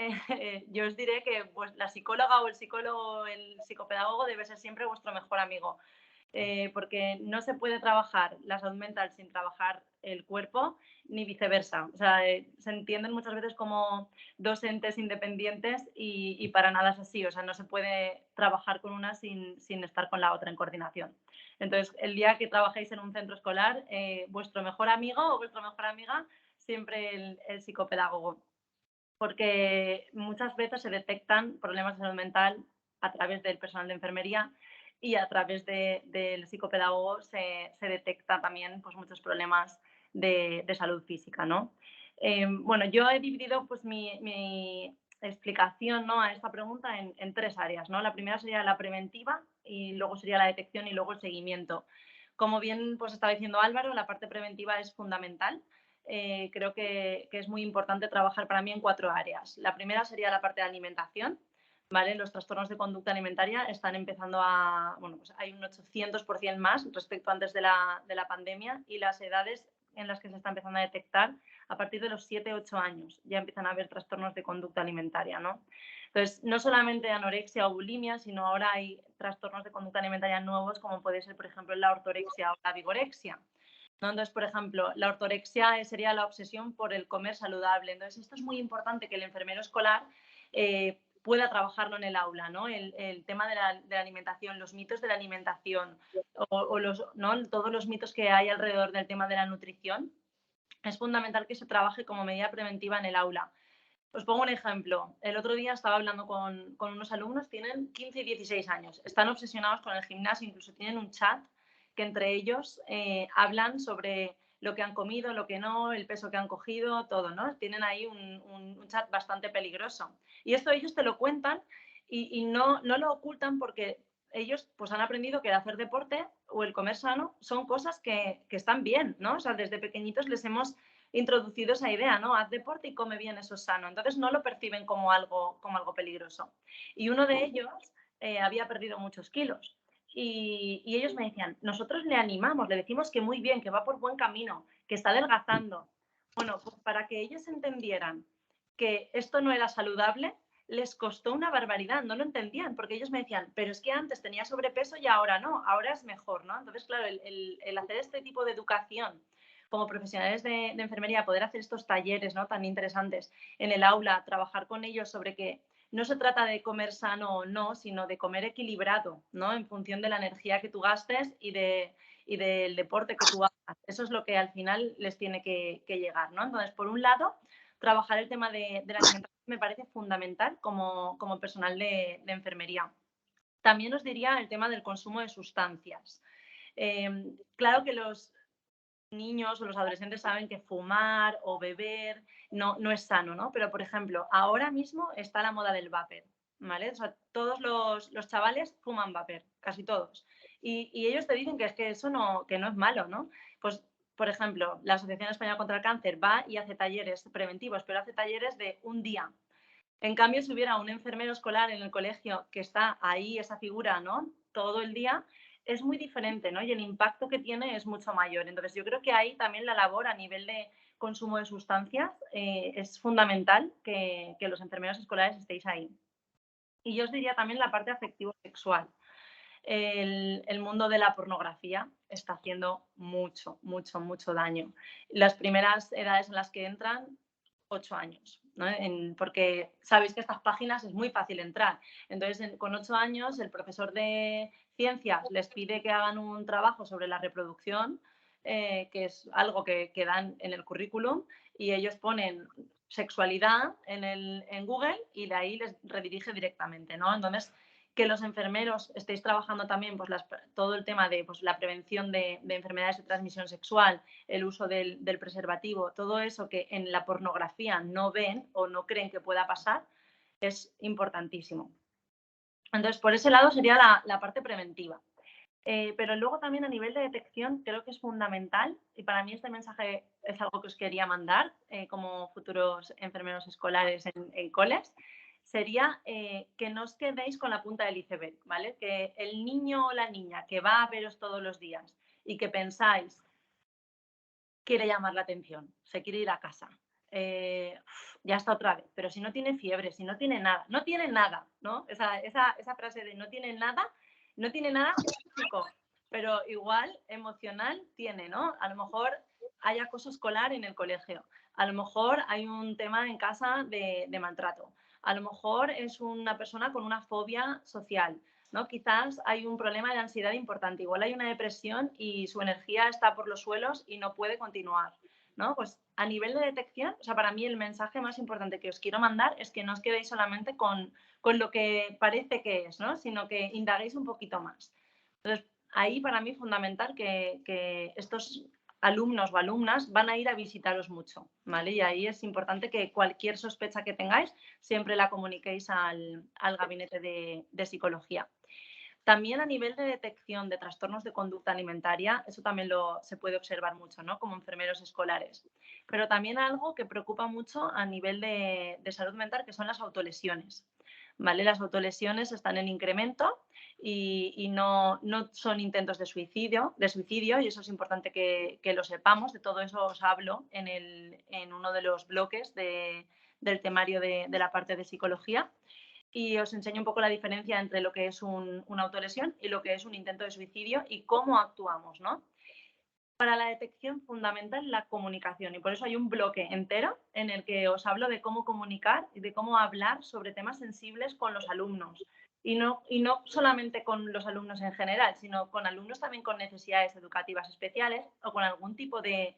yo os diré que pues, la psicóloga o el psicólogo o el psicopedagogo debe ser siempre vuestro mejor amigo. porque no se puede trabajar la salud mental sin trabajar el cuerpo, ni viceversa. O sea, se entienden muchas veces como dos entes independientes y para nada es así. O sea, no se puede trabajar con una sin estar con la otra en coordinación. Entonces, el día que trabajéis en un centro escolar, vuestro mejor amigo o vuestra mejor amiga, siempre el psicopedagogo. Porque muchas veces se detectan problemas de salud mental a través del personal de enfermería y a través del psicopedagogo se detecta también pues, muchos problemas de salud física, ¿no? Bueno, yo he dividido pues, mi explicación, ¿no?, a esta pregunta en tres áreas, ¿no? La primera sería la preventiva y luego sería la detección y luego el seguimiento. Como bien pues, estaba diciendo Álvaro, la parte preventiva es fundamental. Creo que es muy importante trabajar para mí en 4 áreas. La primera sería la parte de alimentación. ¿Vale? Los trastornos de conducta alimentaria están empezando a, bueno, pues hay un 800% más respecto antes de la pandemia y las edades en las que se está empezando a detectar a partir de los 7-8 años ya empiezan a haber trastornos de conducta alimentaria, ¿no? Entonces, no solamente anorexia o bulimia, sino ahora hay trastornos de conducta alimentaria nuevos como puede ser, por ejemplo, la ortorexia o la vigorexia, ¿no? Entonces, por ejemplo, la ortorexia sería la obsesión por el comer saludable. Entonces, esto es muy importante que el enfermero escolar pueda trabajarlo en el aula, ¿no? El tema de la alimentación, los mitos de la alimentación o ¿no?, todos los mitos que hay alrededor del tema de la nutrición. Es fundamental que se trabaje como medida preventiva en el aula. Os pongo un ejemplo. El otro día estaba hablando con unos alumnos, tienen 15 y 16 años, están obsesionados con el gimnasio, incluso tienen un chat que entre ellos hablan sobre lo que han comido, lo que no, el peso que han cogido, todo, ¿no? Tienen ahí un chat bastante peligroso. Y esto ellos te lo cuentan y no lo ocultan porque ellos pues han aprendido que el hacer deporte o el comer sano son cosas que están bien, ¿no? O sea, desde pequeñitos les hemos introducido esa idea, ¿no? Haz deporte y come bien, eso es sano. Entonces no lo perciben como algo peligroso. Y uno de ellos había perdido muchos kilos. Y ellos me decían, nosotros le animamos, le decimos que muy bien, que va por buen camino, que está adelgazando. Bueno, pues para que ellos entendieran que esto no era saludable, les costó una barbaridad, no lo entendían, porque ellos me decían, pero es que antes tenía sobrepeso y ahora no, ahora es mejor, ¿no? Entonces, claro, el hacer este tipo de educación como profesionales de enfermería, poder hacer estos talleres, ¿no?, tan interesantes en el aula, trabajar con ellos sobre que no se trata de comer sano o no, sino de comer equilibrado, ¿no?, en función de la energía que tú gastes y del deporte que tú hagas. Eso es lo que al final les tiene que llegar, ¿no? Entonces, por un lado, trabajar el tema de la alimentación me parece fundamental como personal de enfermería. También os diría el tema del consumo de sustancias. Claro que los niños o los adolescentes saben que fumar o beber no es sano, ¿no? Pero, por ejemplo, ahora mismo está la moda del vapor, ¿vale? O sea, todos los chavales fuman vapor, casi todos. Y ellos te dicen que es que eso que no es malo, ¿no? Pues, por ejemplo, la Asociación Española contra el Cáncer va y hace talleres preventivos, pero hace talleres de un día. En cambio, si hubiera un enfermero escolar en el colegio que está ahí, esa figura, ¿no?, todo el día, es muy diferente, ¿no? Y el impacto que tiene es mucho mayor. Entonces, yo creo que ahí también la labor a nivel de consumo de sustancias es fundamental que los enfermeros escolares estéis ahí. Y yo os diría también la parte afectivo-sexual. El mundo de la pornografía está haciendo mucho daño. Las primeras edades en las que entran, 8 años, ¿no? Porque sabéis que estas páginas es muy fácil entrar. Entonces, con 8 años, el profesor de ciencias les pide que hagan un trabajo sobre la reproducción, que es algo que dan en el currículum, y ellos ponen sexualidad en Google y de ahí les redirige directamente, ¿no? Entonces, que los enfermeros estéis trabajando también pues, todo el tema de pues, la prevención de enfermedades de transmisión sexual, el uso del preservativo, todo eso que en la pornografía no ven o no creen que pueda pasar, es importantísimo. Entonces, por ese lado sería la parte preventiva. Pero luego también a nivel de detección creo que es fundamental, y para mí este mensaje es algo que os quería mandar como futuros enfermeros escolares en coles, sería que no os quedéis con la punta del iceberg, ¿vale? Que el niño o la niña que va a veros todos los días y que pensáis quiere llamar la atención, se quiere ir a casa, ya está otra vez, pero si no tiene fiebre, si no tiene nada, ¿no? Esa frase de no tiene nada es físico, pero igual emocional tiene, ¿no? A lo mejor hay acoso escolar en el colegio, a lo mejor hay un tema en casa de maltrato, a lo mejor es una persona con una fobia social, ¿no? Quizás hay un problema de ansiedad importante, igual hay una depresión y su energía está por los suelos y no puede continuar, ¿no? Pues a nivel de detección, o sea, para mí el mensaje más importante que os quiero mandar es que no os quedéis solamente con lo que parece que es, ¿no? Sino que indaguéis un poquito más. Entonces, ahí para mí es fundamental que estos alumnos o alumnas van a ir a visitaros mucho, ¿vale? Y ahí es importante que cualquier sospecha que tengáis siempre la comuniquéis al gabinete de psicología. También a nivel de detección de trastornos de conducta alimentaria, eso también se puede observar mucho, ¿no? Como enfermeros escolares. Pero también algo que preocupa mucho a nivel de salud mental, que son las autolesiones, ¿vale? Las autolesiones están en incremento y no son intentos de suicidio, y eso es importante que lo sepamos. De todo eso os hablo en uno de los bloques del temario de la parte de psicología. Y os enseño un poco la diferencia entre lo que es una autolesión y lo que es un intento de suicidio y cómo actuamos, ¿no? Para la detección, fundamental la comunicación, y por eso hay un bloque entero en el que os hablo de cómo comunicar y de cómo hablar sobre temas sensibles con los alumnos. Y no solamente con los alumnos en general, sino con alumnos también con necesidades educativas especiales o con algún tipo de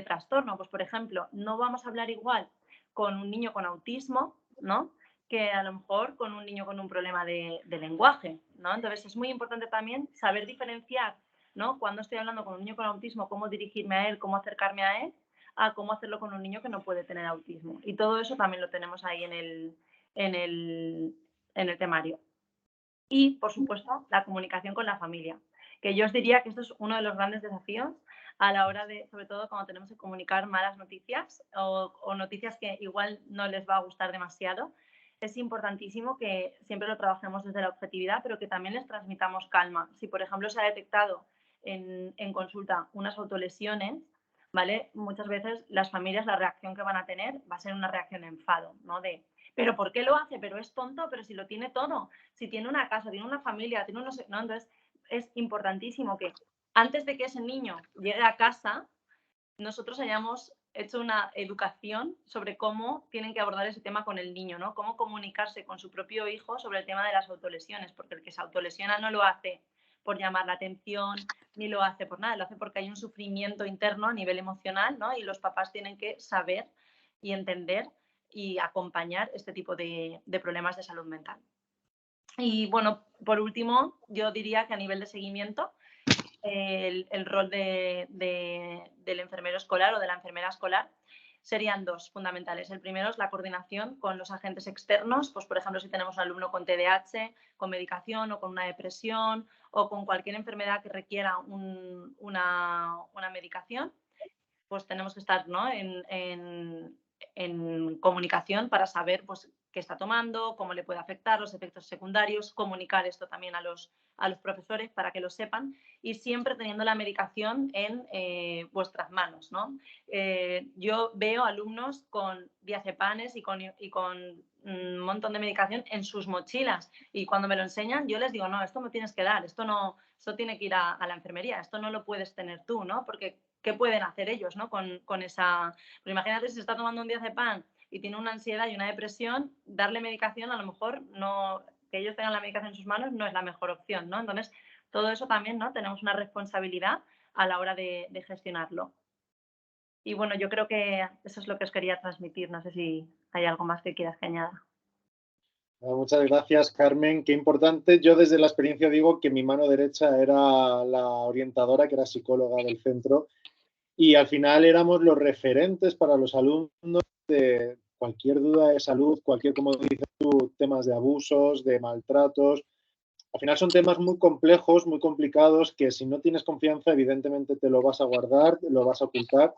trastorno. Pues, por ejemplo, no vamos a hablar igual con un niño con autismo, ¿no?, que a lo mejor con un niño con un problema de lenguaje, ¿no? Entonces es muy importante también saber diferenciar, ¿no?, cuando estoy hablando con un niño con autismo, cómo dirigirme a él, cómo acercarme a él, a cómo hacerlo con un niño que no puede tener autismo. Y todo eso también lo tenemos ahí en el temario. Y, por supuesto, la comunicación con la familia, que yo os diría que esto es uno de los grandes desafíos a la hora de, sobre todo cuando tenemos que comunicar malas noticias o noticias que igual no les va a gustar demasiado. Es importantísimo que siempre lo trabajemos desde la objetividad, pero que también les transmitamos calma. Si, por ejemplo, se ha detectado en consulta unas autolesiones, ¿vale? Muchas veces las familias, la reacción que van a tener va a ser una reacción de enfado, ¿no? ¿pero por qué lo hace? Pero es tonto, pero si lo tiene todo, si tiene una casa, tiene una familia, tiene unos... ¿no? Entonces, es importantísimo que antes de que ese niño llegue a casa, nosotros hayamos hecho una educación sobre cómo tienen que abordar ese tema con el niño, ¿no? Cómo comunicarse con su propio hijo sobre el tema de las autolesiones, porque el que se autolesiona no lo hace por llamar la atención, ni lo hace por nada, lo hace porque hay un sufrimiento interno a nivel emocional, ¿no? Y los papás tienen que saber y entender y acompañar este tipo de problemas de salud mental. Y bueno, por último, yo diría que a nivel de seguimiento, el rol del enfermero escolar o de la enfermera escolar serían dos fundamentales. El primero es la coordinación con los agentes externos, pues por ejemplo si tenemos un alumno con TDAH, con medicación o con una depresión o con cualquier enfermedad que requiera una medicación, pues tenemos que estar, ¿no?, en comunicación para saber pues qué está tomando, cómo le puede afectar, los efectos secundarios, comunicar esto también a los profesores para que lo sepan y siempre teniendo la medicación en vuestras manos, ¿no? Yo veo alumnos con diazepanes y con un montón de medicación en sus mochilas y cuando me lo enseñan yo les digo, no, esto me tienes que dar, esto tiene que ir a la enfermería, esto no lo puedes tener tú, ¿no? Porque ¿qué pueden hacer ellos, ¿no?, con esa... Pero imagínate si se está tomando un diazepam y tiene una ansiedad y una depresión, darle medicación a lo mejor no, que ellos tengan la medicación en sus manos no es la mejor opción, ¿no? Entonces, todo eso también, ¿no?, tenemos una responsabilidad a la hora de gestionarlo. Y bueno, yo creo que eso es lo que os quería transmitir. No sé si hay algo más que quieras que añada. Muchas gracias, Carmen. Qué importante. Yo desde la experiencia digo que mi mano derecha era la orientadora, que era psicóloga del centro, y al final éramos los referentes para los alumnos de cualquier duda de salud, cualquier, como dices tú, temas de abusos, de maltratos. Al final son temas muy complejos, muy complicados, que si no tienes confianza, evidentemente te lo vas a guardar, lo vas a ocultar.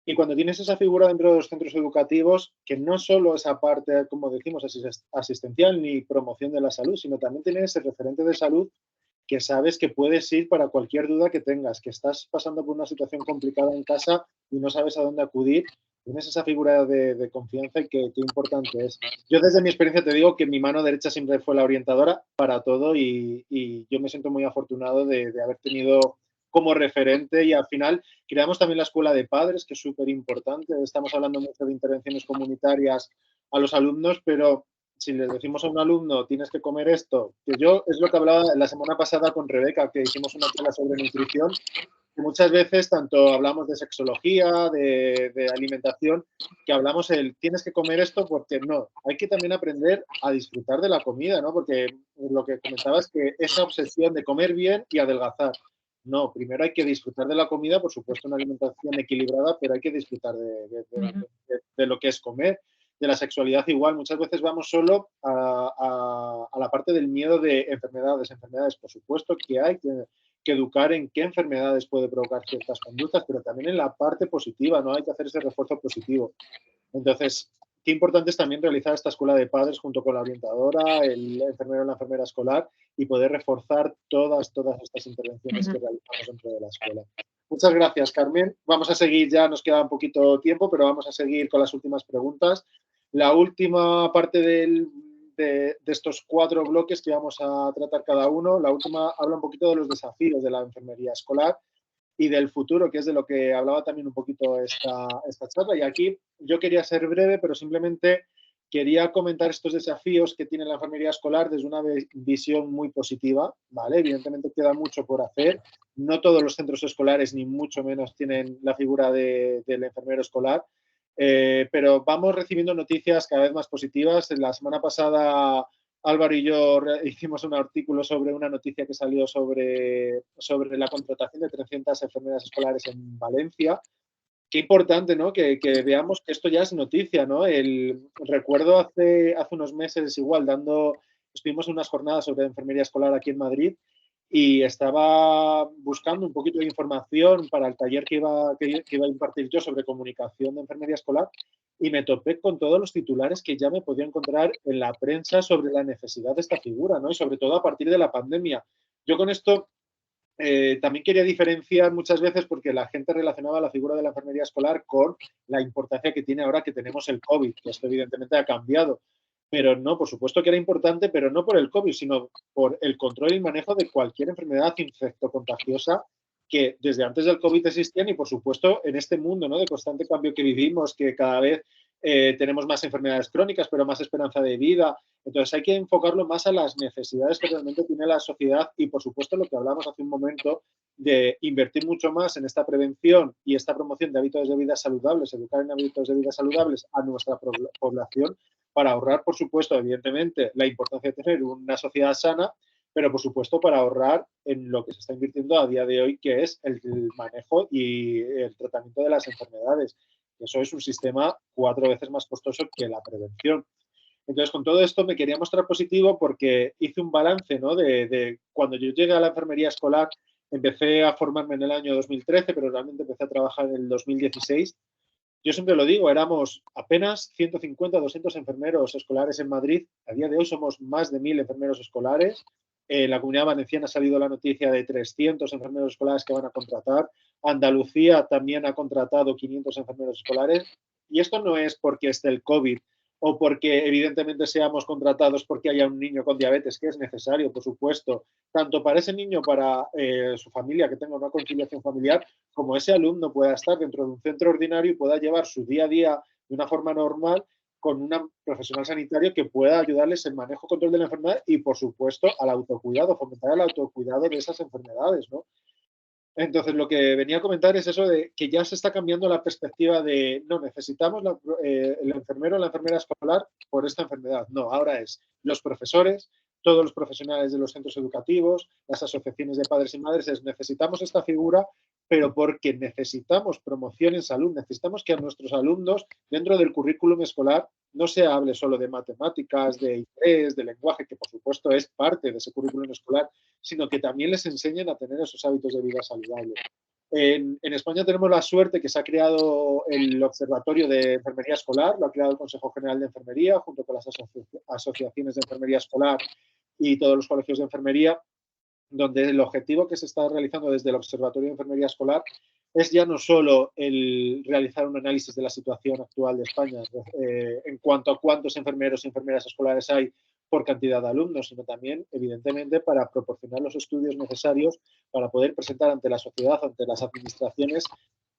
Y cuando tienes esa figura dentro de los centros educativos, que no solo esa parte, como decimos, asistencial ni promoción de la salud, sino también tienes ese referente de salud que sabes que puedes ir para cualquier duda que tengas, que estás pasando por una situación complicada en casa y no sabes a dónde acudir, tienes esa figura de confianza y qué importante es. Yo desde mi experiencia te digo que mi mano derecha siempre fue la orientadora para todo y yo me siento muy afortunado de haber tenido como referente y al final creamos también la escuela de padres, que es súper importante. Estamos hablando mucho de intervenciones comunitarias a los alumnos, pero si les decimos a un alumno tienes que comer esto, que yo es lo que hablaba la semana pasada con Rebeca, que hicimos una charla sobre nutrición, que muchas veces tanto hablamos de sexología, de alimentación, que hablamos el tienes que comer esto porque no, hay que también aprender a disfrutar de la comida, ¿no? Porque lo que comentabas es que esa obsesión de comer bien y adelgazar. No, primero hay que disfrutar de la comida, por supuesto una alimentación equilibrada, pero hay que disfrutar de lo que es comer. De la sexualidad igual, muchas veces vamos solo a la parte del miedo de enfermedades, por supuesto que hay que educar en qué enfermedades puede provocar ciertas conductas, pero también en la parte positiva, ¿no? Hay que hacer ese refuerzo positivo. Entonces, qué importante es también realizar esta escuela de padres junto con la orientadora, el enfermero o la enfermera escolar y poder reforzar todas estas intervenciones que realizamos dentro de la escuela. Muchas gracias, Carmen. Vamos a seguir, ya nos queda un poquito tiempo, pero vamos a seguir con las últimas preguntas. La última parte de estos 4 bloques que vamos a tratar cada uno, la última habla un poquito de los desafíos de la enfermería escolar y del futuro, que es de lo que hablaba también un poquito esta charla. Y aquí yo quería ser breve, pero simplemente quería comentar estos desafíos que tiene la enfermería escolar desde una visión muy positiva, ¿vale? Evidentemente queda mucho por hacer. No todos los centros escolares, ni mucho menos, tienen la figura del enfermero escolar, pero vamos recibiendo noticias cada vez más positivas. La semana pasada Álvaro y yo hicimos un artículo sobre una noticia que salió sobre la contratación de 300 enfermeras escolares en Valencia. Qué importante, ¿no? Que veamos que esto ya es noticia, ¿no? Recuerdo hace unos meses igual estuvimos en unas jornadas sobre enfermería escolar aquí en Madrid y estaba buscando un poquito de información para el taller que iba a impartir yo sobre comunicación de enfermería escolar y me topé con todos los titulares que ya me podía encontrar en la prensa sobre la necesidad de esta figura, ¿no? Y sobre todo a partir de la pandemia. Yo con esto también quería diferenciar muchas veces porque la gente relacionaba la figura de la enfermería escolar con la importancia que tiene ahora que tenemos el COVID, que esto evidentemente ha cambiado. Pero no, por supuesto que era importante, pero no por el COVID, sino por el control y manejo de cualquier enfermedad infectocontagiosa que desde antes del COVID existían y, por supuesto, en este mundo, ¿no?, de constante cambio que vivimos, que cada vez tenemos más enfermedades crónicas, pero más esperanza de vida. Entonces hay que enfocarlo más a las necesidades que realmente tiene la sociedad y, por supuesto, lo que hablamos hace un momento de invertir mucho más en esta prevención y esta promoción de hábitos de vida saludables, educar en hábitos de vida saludables a nuestra población para ahorrar, por supuesto, evidentemente, la importancia de tener una sociedad sana, pero, por supuesto, para ahorrar en lo que se está invirtiendo a día de hoy, que es el manejo y el tratamiento de las enfermedades. Eso es un sistema 4 veces más costoso que la prevención. Entonces, con todo esto me quería mostrar positivo porque hice un balance, ¿no?, de cuando yo llegué a la enfermería escolar, empecé a formarme en el año 2013, pero realmente empecé a trabajar en el 2016. Yo siempre lo digo, éramos apenas 150, 200 enfermeros escolares en Madrid. A día de hoy somos más de 1.000 enfermeros escolares. En la Comunidad Valenciana ha salido la noticia de 300 enfermeros escolares que van a contratar. Andalucía también ha contratado 500 enfermeros escolares. Y esto no es porque esté el COVID o porque evidentemente seamos contratados porque haya un niño con diabetes, que es necesario, por supuesto, tanto para ese niño, para su familia, que tenga una conciliación familiar, como ese alumno pueda estar dentro de un centro ordinario y pueda llevar su día a día de una forma normal con un profesional sanitario que pueda ayudarles en el manejo, control de la enfermedad y, por supuesto, al autocuidado, fomentar el autocuidado de esas enfermedades, ¿no? Entonces, lo que venía a comentar es eso de que ya se está cambiando la perspectiva de no necesitamos el enfermero o la enfermera escolar por esta enfermedad. No, ahora es los profesores, todos los profesionales de los centros educativos, las asociaciones de padres y madres, necesitamos esta figura, pero porque necesitamos promoción en salud, necesitamos que a nuestros alumnos, dentro del currículum escolar, no se hable solo de matemáticas, de inglés, de lenguaje, que por supuesto es parte de ese currículum escolar, sino que también les enseñen a tener esos hábitos de vida saludables. En España tenemos la suerte que se ha creado el Observatorio de Enfermería Escolar, lo ha creado el Consejo General de Enfermería, junto con las asociaciones de enfermería escolar y todos los colegios de enfermería, donde el objetivo que se está realizando desde el Observatorio de Enfermería Escolar es ya no solo el realizar un análisis de la situación actual de España en cuanto a cuántos enfermeros y enfermeras escolares hay por cantidad de alumnos, sino también, evidentemente, para proporcionar los estudios necesarios para poder presentar ante la sociedad, ante las administraciones,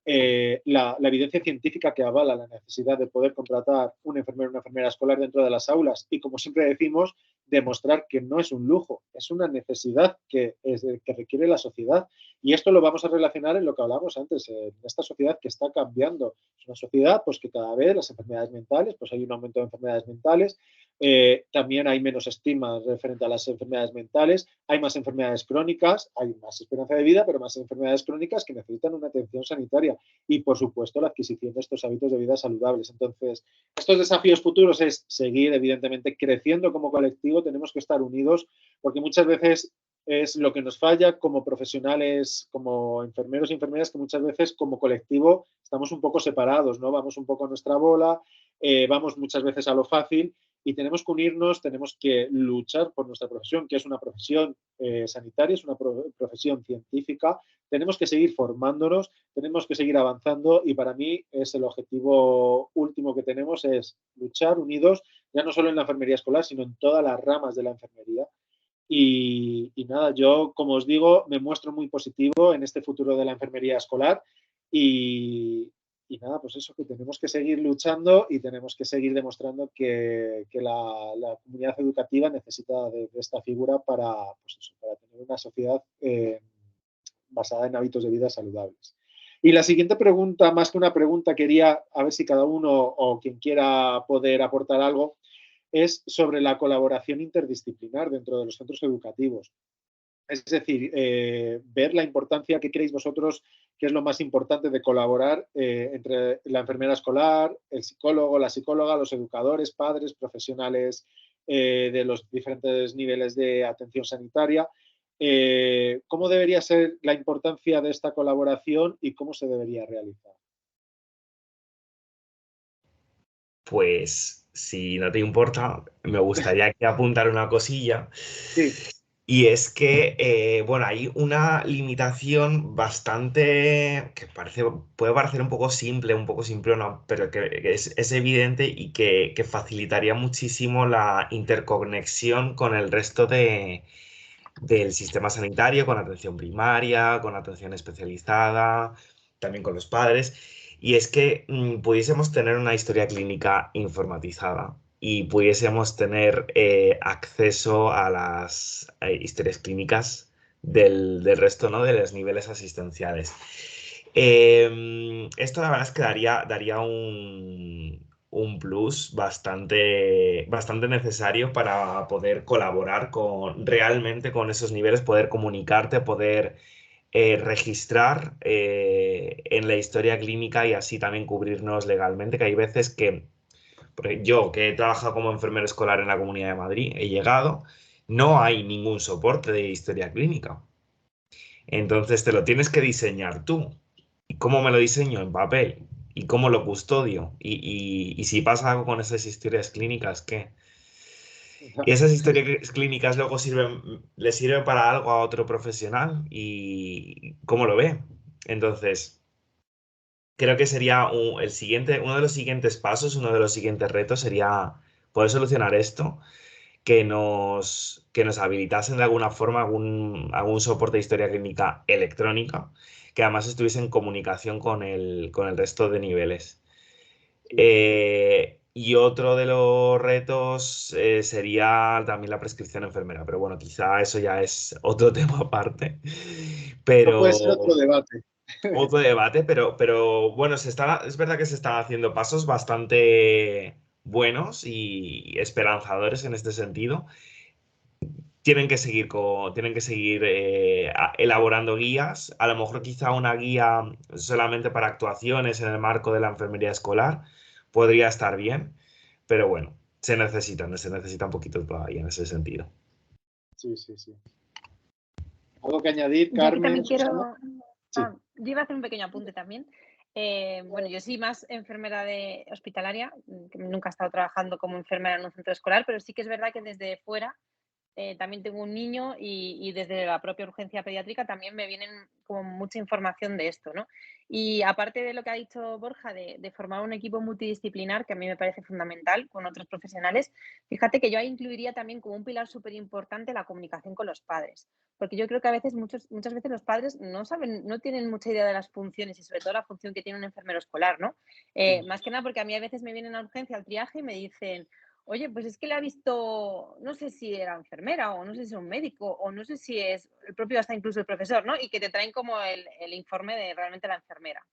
la evidencia científica que avala la necesidad de poder contratar un enfermero o una enfermera escolar dentro de las aulas y, como siempre decimos, demostrar que no es un lujo, es una necesidad que requiere la sociedad. Y esto lo vamos a relacionar en lo que hablamos antes, en esta sociedad que está cambiando. Es una sociedad pues, que cada vez las enfermedades mentales, pues hay un aumento de enfermedades mentales, también hay menos estigma referente a las enfermedades mentales, hay más enfermedades crónicas, hay más esperanza de vida, pero más enfermedades crónicas que necesitan una atención sanitaria y, por supuesto, la adquisición de estos hábitos de vida saludables. Entonces, estos desafíos futuros es seguir, evidentemente, creciendo como colectivo, tenemos que estar unidos, porque muchas veces es lo que nos falla como profesionales, como enfermeros y enfermeras, que muchas veces como colectivo estamos un poco separados, ¿no? Vamos un poco a nuestra bola, vamos muchas veces a lo fácil y tenemos que unirnos, tenemos que luchar por nuestra profesión, que es una profesión sanitaria, es una profesión científica, tenemos que seguir formándonos, tenemos que seguir avanzando y para mí es el objetivo último que tenemos, es luchar unidos, ya no solo en la enfermería escolar, sino en todas las ramas de la enfermería. Y nada, yo, como os digo, me muestro muy positivo en este futuro de la enfermería escolar y nada, pues eso, que tenemos que seguir luchando y tenemos que seguir demostrando que la comunidad educativa necesita de esta figura para, pues eso, para tener una sociedad basada en hábitos de vida saludables. Y la siguiente pregunta, más que una pregunta, quería a ver si cada uno o quien quiera poder aportar algo, es sobre la colaboración interdisciplinar dentro de los centros educativos. Es decir, ver la importancia que creéis vosotros que es lo más importante de colaborar entre la enfermera escolar, el psicólogo, la psicóloga, los educadores, padres, profesionales de los diferentes niveles de atención sanitaria. ¿Cómo debería ser la importancia de esta colaboración y cómo se debería realizar? Pues, si no te importa, me gustaría aquí apuntar una cosilla. Sí. Y es que, bueno, hay una limitación bastante que puede parecer un poco simple, un poco simplona, pero que es evidente y que facilitaría muchísimo la interconexión con el resto del sistema sanitario, con atención primaria, con atención especializada, también con los padres. Y es que pudiésemos tener una historia clínica informatizada y pudiésemos tener acceso a las historias clínicas del resto, ¿no? De los niveles asistenciales. Esto la verdad es que daría un plus bastante necesario para poder colaborar realmente con esos niveles, poder comunicarte, poder registrar en la historia clínica y así también cubrirnos legalmente, que hay veces que, porque yo que he trabajado como enfermero escolar en la Comunidad de Madrid, he llegado, no hay ningún soporte de historia clínica. Entonces te lo tienes que diseñar tú. ¿Y cómo me lo diseño? En papel. ¿Y cómo lo custodio? Y si pasa algo con esas historias clínicas, ¿qué? Y esas historias clínicas luego le sirven para algo a otro profesional y cómo lo ve. Entonces, creo que sería uno de los siguientes pasos, uno de los siguientes retos sería poder solucionar esto, que nos habilitasen de alguna forma algún soporte de historia clínica electrónica, que además estuviese en comunicación con el resto de niveles. Y otro de los retos sería también la prescripción enfermera, pero bueno, quizá eso ya es otro tema aparte. No puede ser otro debate. Otro debate, pero bueno, es verdad que se están haciendo pasos bastante buenos y esperanzadores en este sentido. Tienen que seguir elaborando guías, a lo mejor quizá una guía solamente para actuaciones en el marco de la enfermería escolar podría estar bien, pero bueno, se necesita un poquito todavía en ese sentido. Sí, sí, sí. ¿Algo que añadir, Yo aquí Carmen? también quiero... Susana? Sí. yo iba a hacer un pequeño apunte también. Bueno, yo soy más enfermera hospitalaria, que nunca he estado trabajando como enfermera en un centro escolar, pero sí que es verdad que desde fuera también tengo un niño y desde la propia urgencia pediátrica también me vienen como mucha información de esto, ¿no? Y aparte de lo que ha dicho Borja, de formar un equipo multidisciplinar, que a mí me parece fundamental, con otros profesionales, fíjate que yo ahí incluiría también como un pilar súper importante la comunicación con los padres. Porque yo creo que a veces, muchas veces los padres no saben, no tienen mucha idea de las funciones y sobre todo la función que tiene un enfermero escolar, ¿no? Más que nada porque a mí a veces me vienen a urgencia al triaje y me dicen, oye, pues es que le ha visto, no sé si era enfermera o no sé si es un médico o no sé si es el propio, hasta incluso el profesor, ¿no? Y que te traen como el informe de realmente la enfermera.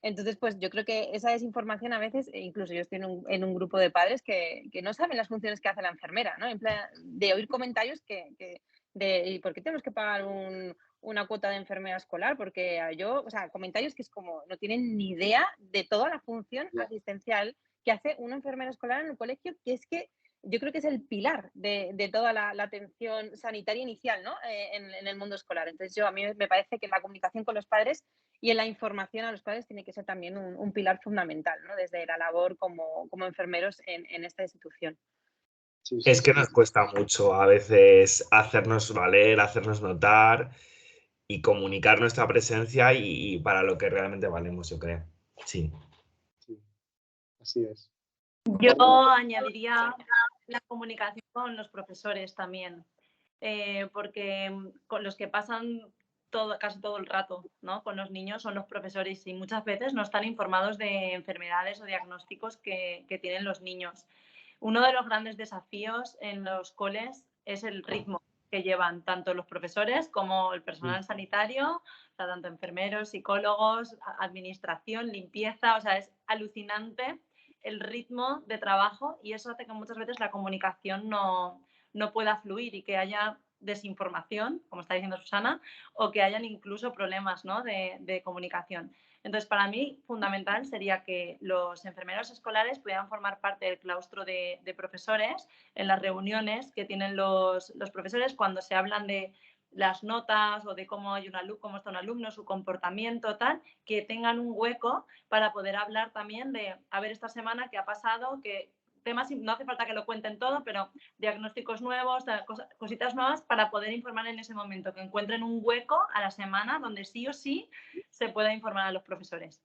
Entonces, pues yo creo que esa desinformación a veces, e incluso yo estoy en un grupo de padres que no saben las funciones que hace la enfermera, ¿no? En plan, de oír comentarios ¿y por qué tenemos que pagar una cuota de enfermera escolar? Porque o sea, comentarios que es como, no tienen ni idea de toda la función asistencial que hace una enfermera escolar en el colegio, que es que yo creo que es el pilar de toda la atención sanitaria inicial, ¿no? En el mundo escolar. Entonces, a mí me parece que la comunicación con los padres y en la información a los padres tiene que ser también un pilar fundamental, ¿no? Desde la labor como enfermeros en esta institución. Sí, Es que nos cuesta mucho a veces hacernos valer, hacernos notar y comunicar nuestra presencia y para lo que realmente valemos, yo creo. Sí. Sí, así es. Yo añadiría la comunicación con los profesores también, porque con los que pasan casi todo el rato, ¿no? Con los niños son los profesores y muchas veces no están informados de enfermedades o diagnósticos que tienen los niños. Uno de los grandes desafíos en los coles es el ritmo que llevan tanto los profesores como el personal sanitario, o sea, tanto enfermeros, psicólogos, administración, limpieza, o sea, es alucinante el ritmo de trabajo y eso hace que muchas veces la comunicación no pueda fluir y que haya desinformación, como está diciendo Susana, o que hayan incluso problemas, ¿no? de comunicación. Entonces, para mí, fundamental sería que los enfermeros escolares pudieran formar parte del claustro de profesores en las reuniones que tienen los profesores cuando se hablan de las notas o de cómo está un alumno, su comportamiento, tal, que tengan un hueco para poder hablar también de, a ver, esta semana qué ha pasado, que temas, no hace falta que lo cuenten todo, pero diagnósticos nuevos, cositas nuevas para poder informar en ese momento, que encuentren un hueco a la semana donde sí o sí se pueda informar a los profesores.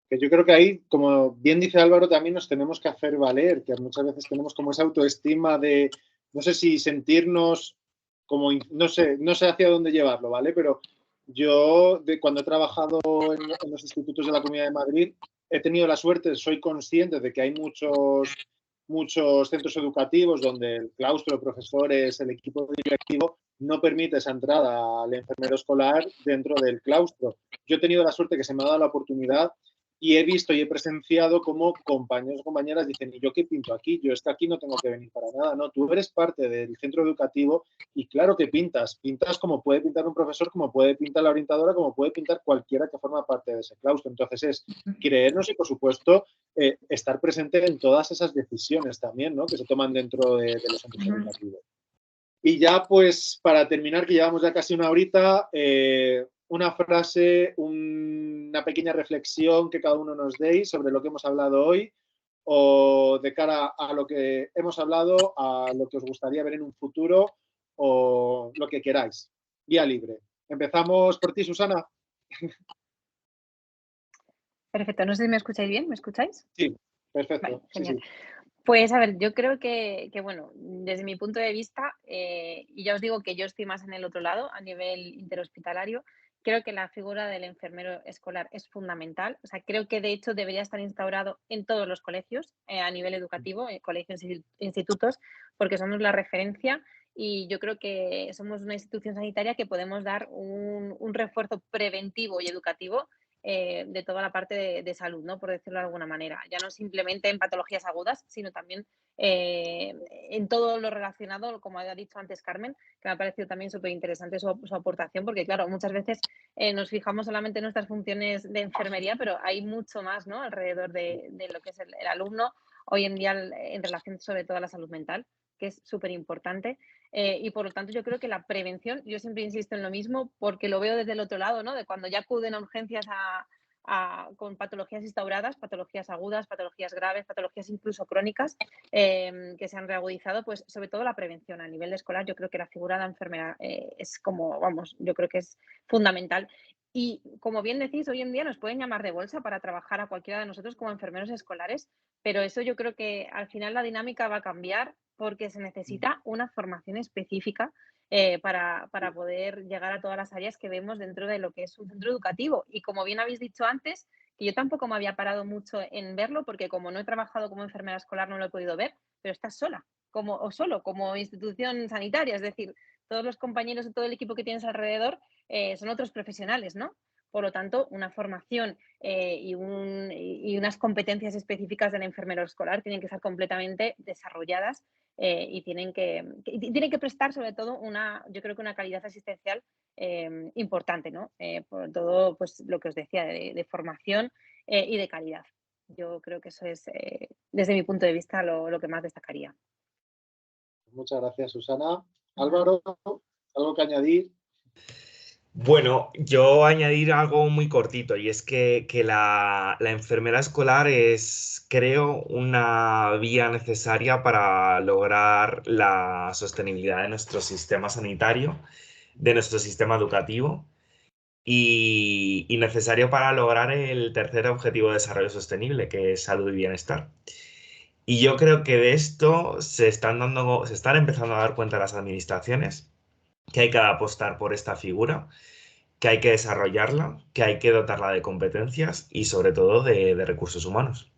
Que yo creo que ahí, como bien dice Álvaro, también nos tenemos que hacer valer, que muchas veces tenemos como esa autoestima de, no sé si sentirnos como, no sé hacia dónde llevarlo, ¿vale? Pero yo, cuando he trabajado en los institutos de la Comunidad de Madrid, he tenido la suerte, soy consciente de que hay muchos centros educativos donde el claustro de profesores, el equipo directivo, no permite esa entrada al enfermero escolar dentro del claustro. Yo he tenido la suerte que se me ha dado la oportunidad y he visto y he presenciado cómo compañeros o compañeras dicen, ¿y yo qué pinto aquí? Yo es que aquí no tengo que venir para nada. No, tú eres parte del centro educativo y claro que pintas. Pintas como puede pintar un profesor, como puede pintar la orientadora, como puede pintar cualquiera que forma parte de ese claustro. Entonces es creernos y, por supuesto, estar presente en todas esas decisiones también, ¿no? Que se toman dentro de los centros educativos. Y ya, pues, para terminar, que llevamos ya casi una horita, una frase, una pequeña reflexión que cada uno nos deis sobre lo que hemos hablado hoy o de cara a lo que hemos hablado, a lo que os gustaría ver en un futuro o lo que queráis. Vía libre. Empezamos por ti, Susana. Perfecto, no sé si me escucháis bien, ¿me escucháis? Sí, perfecto. Vale, genial. Sí. Pues a ver, yo creo que bueno, desde mi punto de vista, y ya os digo que yo estoy más en el otro lado, a nivel interhospitalario, creo que la figura del enfermero escolar es fundamental. O sea, creo que de hecho debería estar instaurado en todos los colegios a nivel educativo, colegios e institutos, porque somos la referencia y yo creo que somos una institución sanitaria que podemos dar un refuerzo preventivo y educativo de toda la parte de salud, ¿no? Por decirlo de alguna manera. Ya no simplemente en patologías agudas, sino también en todo lo relacionado, como había dicho antes Carmen, que me ha parecido también súper interesante su aportación, porque claro, muchas veces nos fijamos solamente en nuestras funciones de enfermería, pero hay mucho más, ¿no? Alrededor de lo que es el alumno hoy en día en relación sobre todo a la salud mental, que es súper importante. Y por lo tanto yo creo que la prevención, yo siempre insisto en lo mismo porque lo veo desde el otro lado, ¿no? De cuando ya acuden a urgencias con patologías instauradas, patologías agudas, patologías graves, patologías incluso crónicas, que se han reagudizado, pues sobre todo la prevención a nivel escolar. Yo creo que la figura de la enfermera es como, vamos, yo creo que es fundamental. Y como bien decís, hoy en día nos pueden llamar de bolsa para trabajar a cualquiera de nosotros como enfermeros escolares, pero eso yo creo que al final la dinámica va a cambiar porque se necesita una formación específica para poder llegar a todas las áreas que vemos dentro de lo que es un centro educativo. Y como bien habéis dicho antes, que yo tampoco me había parado mucho en verlo, porque como no he trabajado como enfermera escolar no lo he podido ver, pero estás sola, solo, como institución sanitaria, es decir, todos los compañeros y todo el equipo que tienes alrededor son otros profesionales, ¿no? Por lo tanto, una formación y unas competencias específicas del enfermero escolar tienen que estar completamente desarrolladas y tienen que prestar sobre todo yo creo que una calidad asistencial importante, ¿no? Por todo pues, lo que os decía de formación y de calidad. Yo creo que eso es, desde mi punto de vista, lo que más destacaría. Muchas gracias, Susana. Álvaro, ¿algo que añadir? Bueno, yo añadir algo muy cortito y es que la enfermera escolar es, creo, una vía necesaria para lograr la sostenibilidad de nuestro sistema sanitario, de nuestro sistema educativo y necesario para lograr el tercer objetivo de desarrollo sostenible, que es salud y bienestar. Y yo creo que de esto se están empezando a dar cuenta las administraciones, que hay que apostar por esta figura, que hay que desarrollarla, que hay que dotarla de competencias y sobre todo de recursos humanos,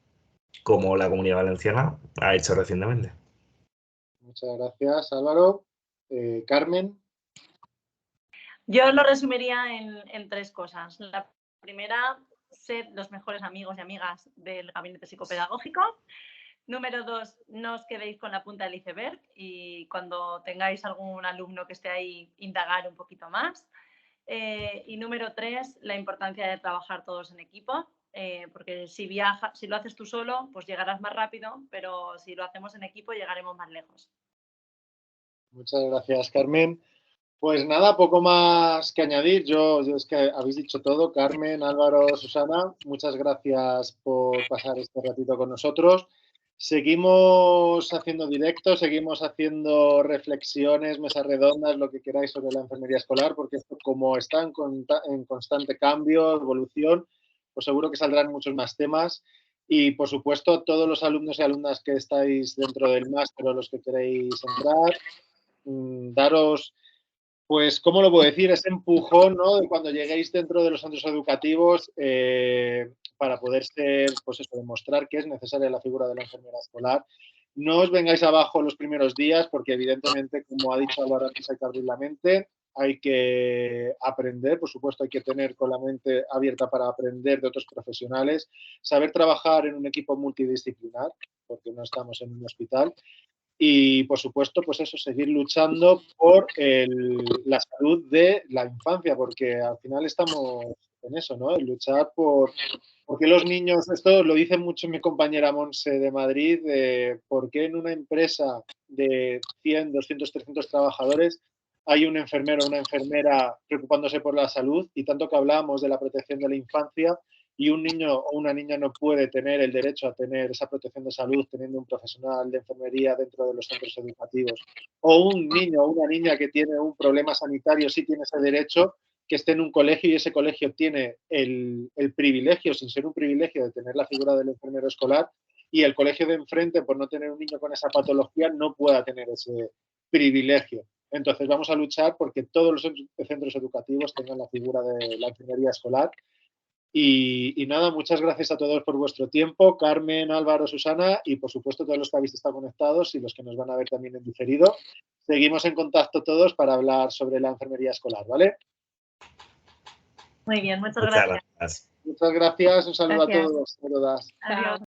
como la Comunidad Valenciana ha hecho recientemente. Muchas gracias, Álvaro. Carmen. Yo lo resumiría en 3 cosas. La primera, sed los mejores amigos y amigas del gabinete psicopedagógico. Número 2, no os quedéis con la punta del iceberg y cuando tengáis algún alumno que esté ahí, indagar un poquito más. Y número 3, la importancia de trabajar todos en equipo, porque si lo haces tú solo, pues llegarás más rápido, pero si lo hacemos en equipo, llegaremos más lejos. Muchas gracias, Carmen. Pues nada, poco más que añadir. Yo es que habéis dicho todo, Carmen, Álvaro, Susana. Muchas gracias por pasar este ratito con nosotros. Seguimos haciendo directos, seguimos haciendo reflexiones, mesas redondas, lo que queráis sobre la enfermería escolar, porque esto, como está en constante cambio, evolución, pues seguro que saldrán muchos más temas. Y, por supuesto, todos los alumnos y alumnas que estáis dentro del máster o los que queréis entrar, daros, pues, ¿cómo lo puedo decir? Ese empujón, ¿no? De cuando lleguéis dentro de los centros educativos para poder ser, pues eso, demostrar que es necesaria la figura de la enfermera escolar. No os vengáis abajo los primeros días porque, evidentemente, como ha dicho Álvaro antes, hay que abrir la mente, hay que aprender, por supuesto, hay que tener con la mente abierta para aprender de otros profesionales, saber trabajar en un equipo multidisciplinar, porque no estamos en un hospital, y, por supuesto, pues eso, seguir luchando por la salud de la infancia, porque al final estamos en eso, ¿no? En luchar porque los niños, esto lo dice mucho mi compañera Monse de Madrid, por qué en una empresa de 100, 200, 300 trabajadores hay un enfermero o una enfermera preocupándose por la salud, y tanto que hablamos de la protección de la infancia, y un niño o una niña no puede tener el derecho a tener esa protección de salud teniendo un profesional de enfermería dentro de los centros educativos. O un niño o una niña que tiene un problema sanitario sí tiene ese derecho, que esté en un colegio y ese colegio tiene el privilegio, sin ser un privilegio, de tener la figura del enfermero escolar, y el colegio de enfrente, por no tener un niño con esa patología, no pueda tener ese privilegio. Entonces vamos a luchar porque todos los centros educativos tengan la figura de la enfermería escolar. Y nada, muchas gracias a todos por vuestro tiempo, Carmen, Álvaro, Susana, y por supuesto todos los que habéis estado conectados y los que nos van a ver también en diferido. Seguimos en contacto todos para hablar sobre la enfermería escolar, ¿vale? Muy bien, muchas gracias. Muchas gracias, un saludo a todos. Adiós.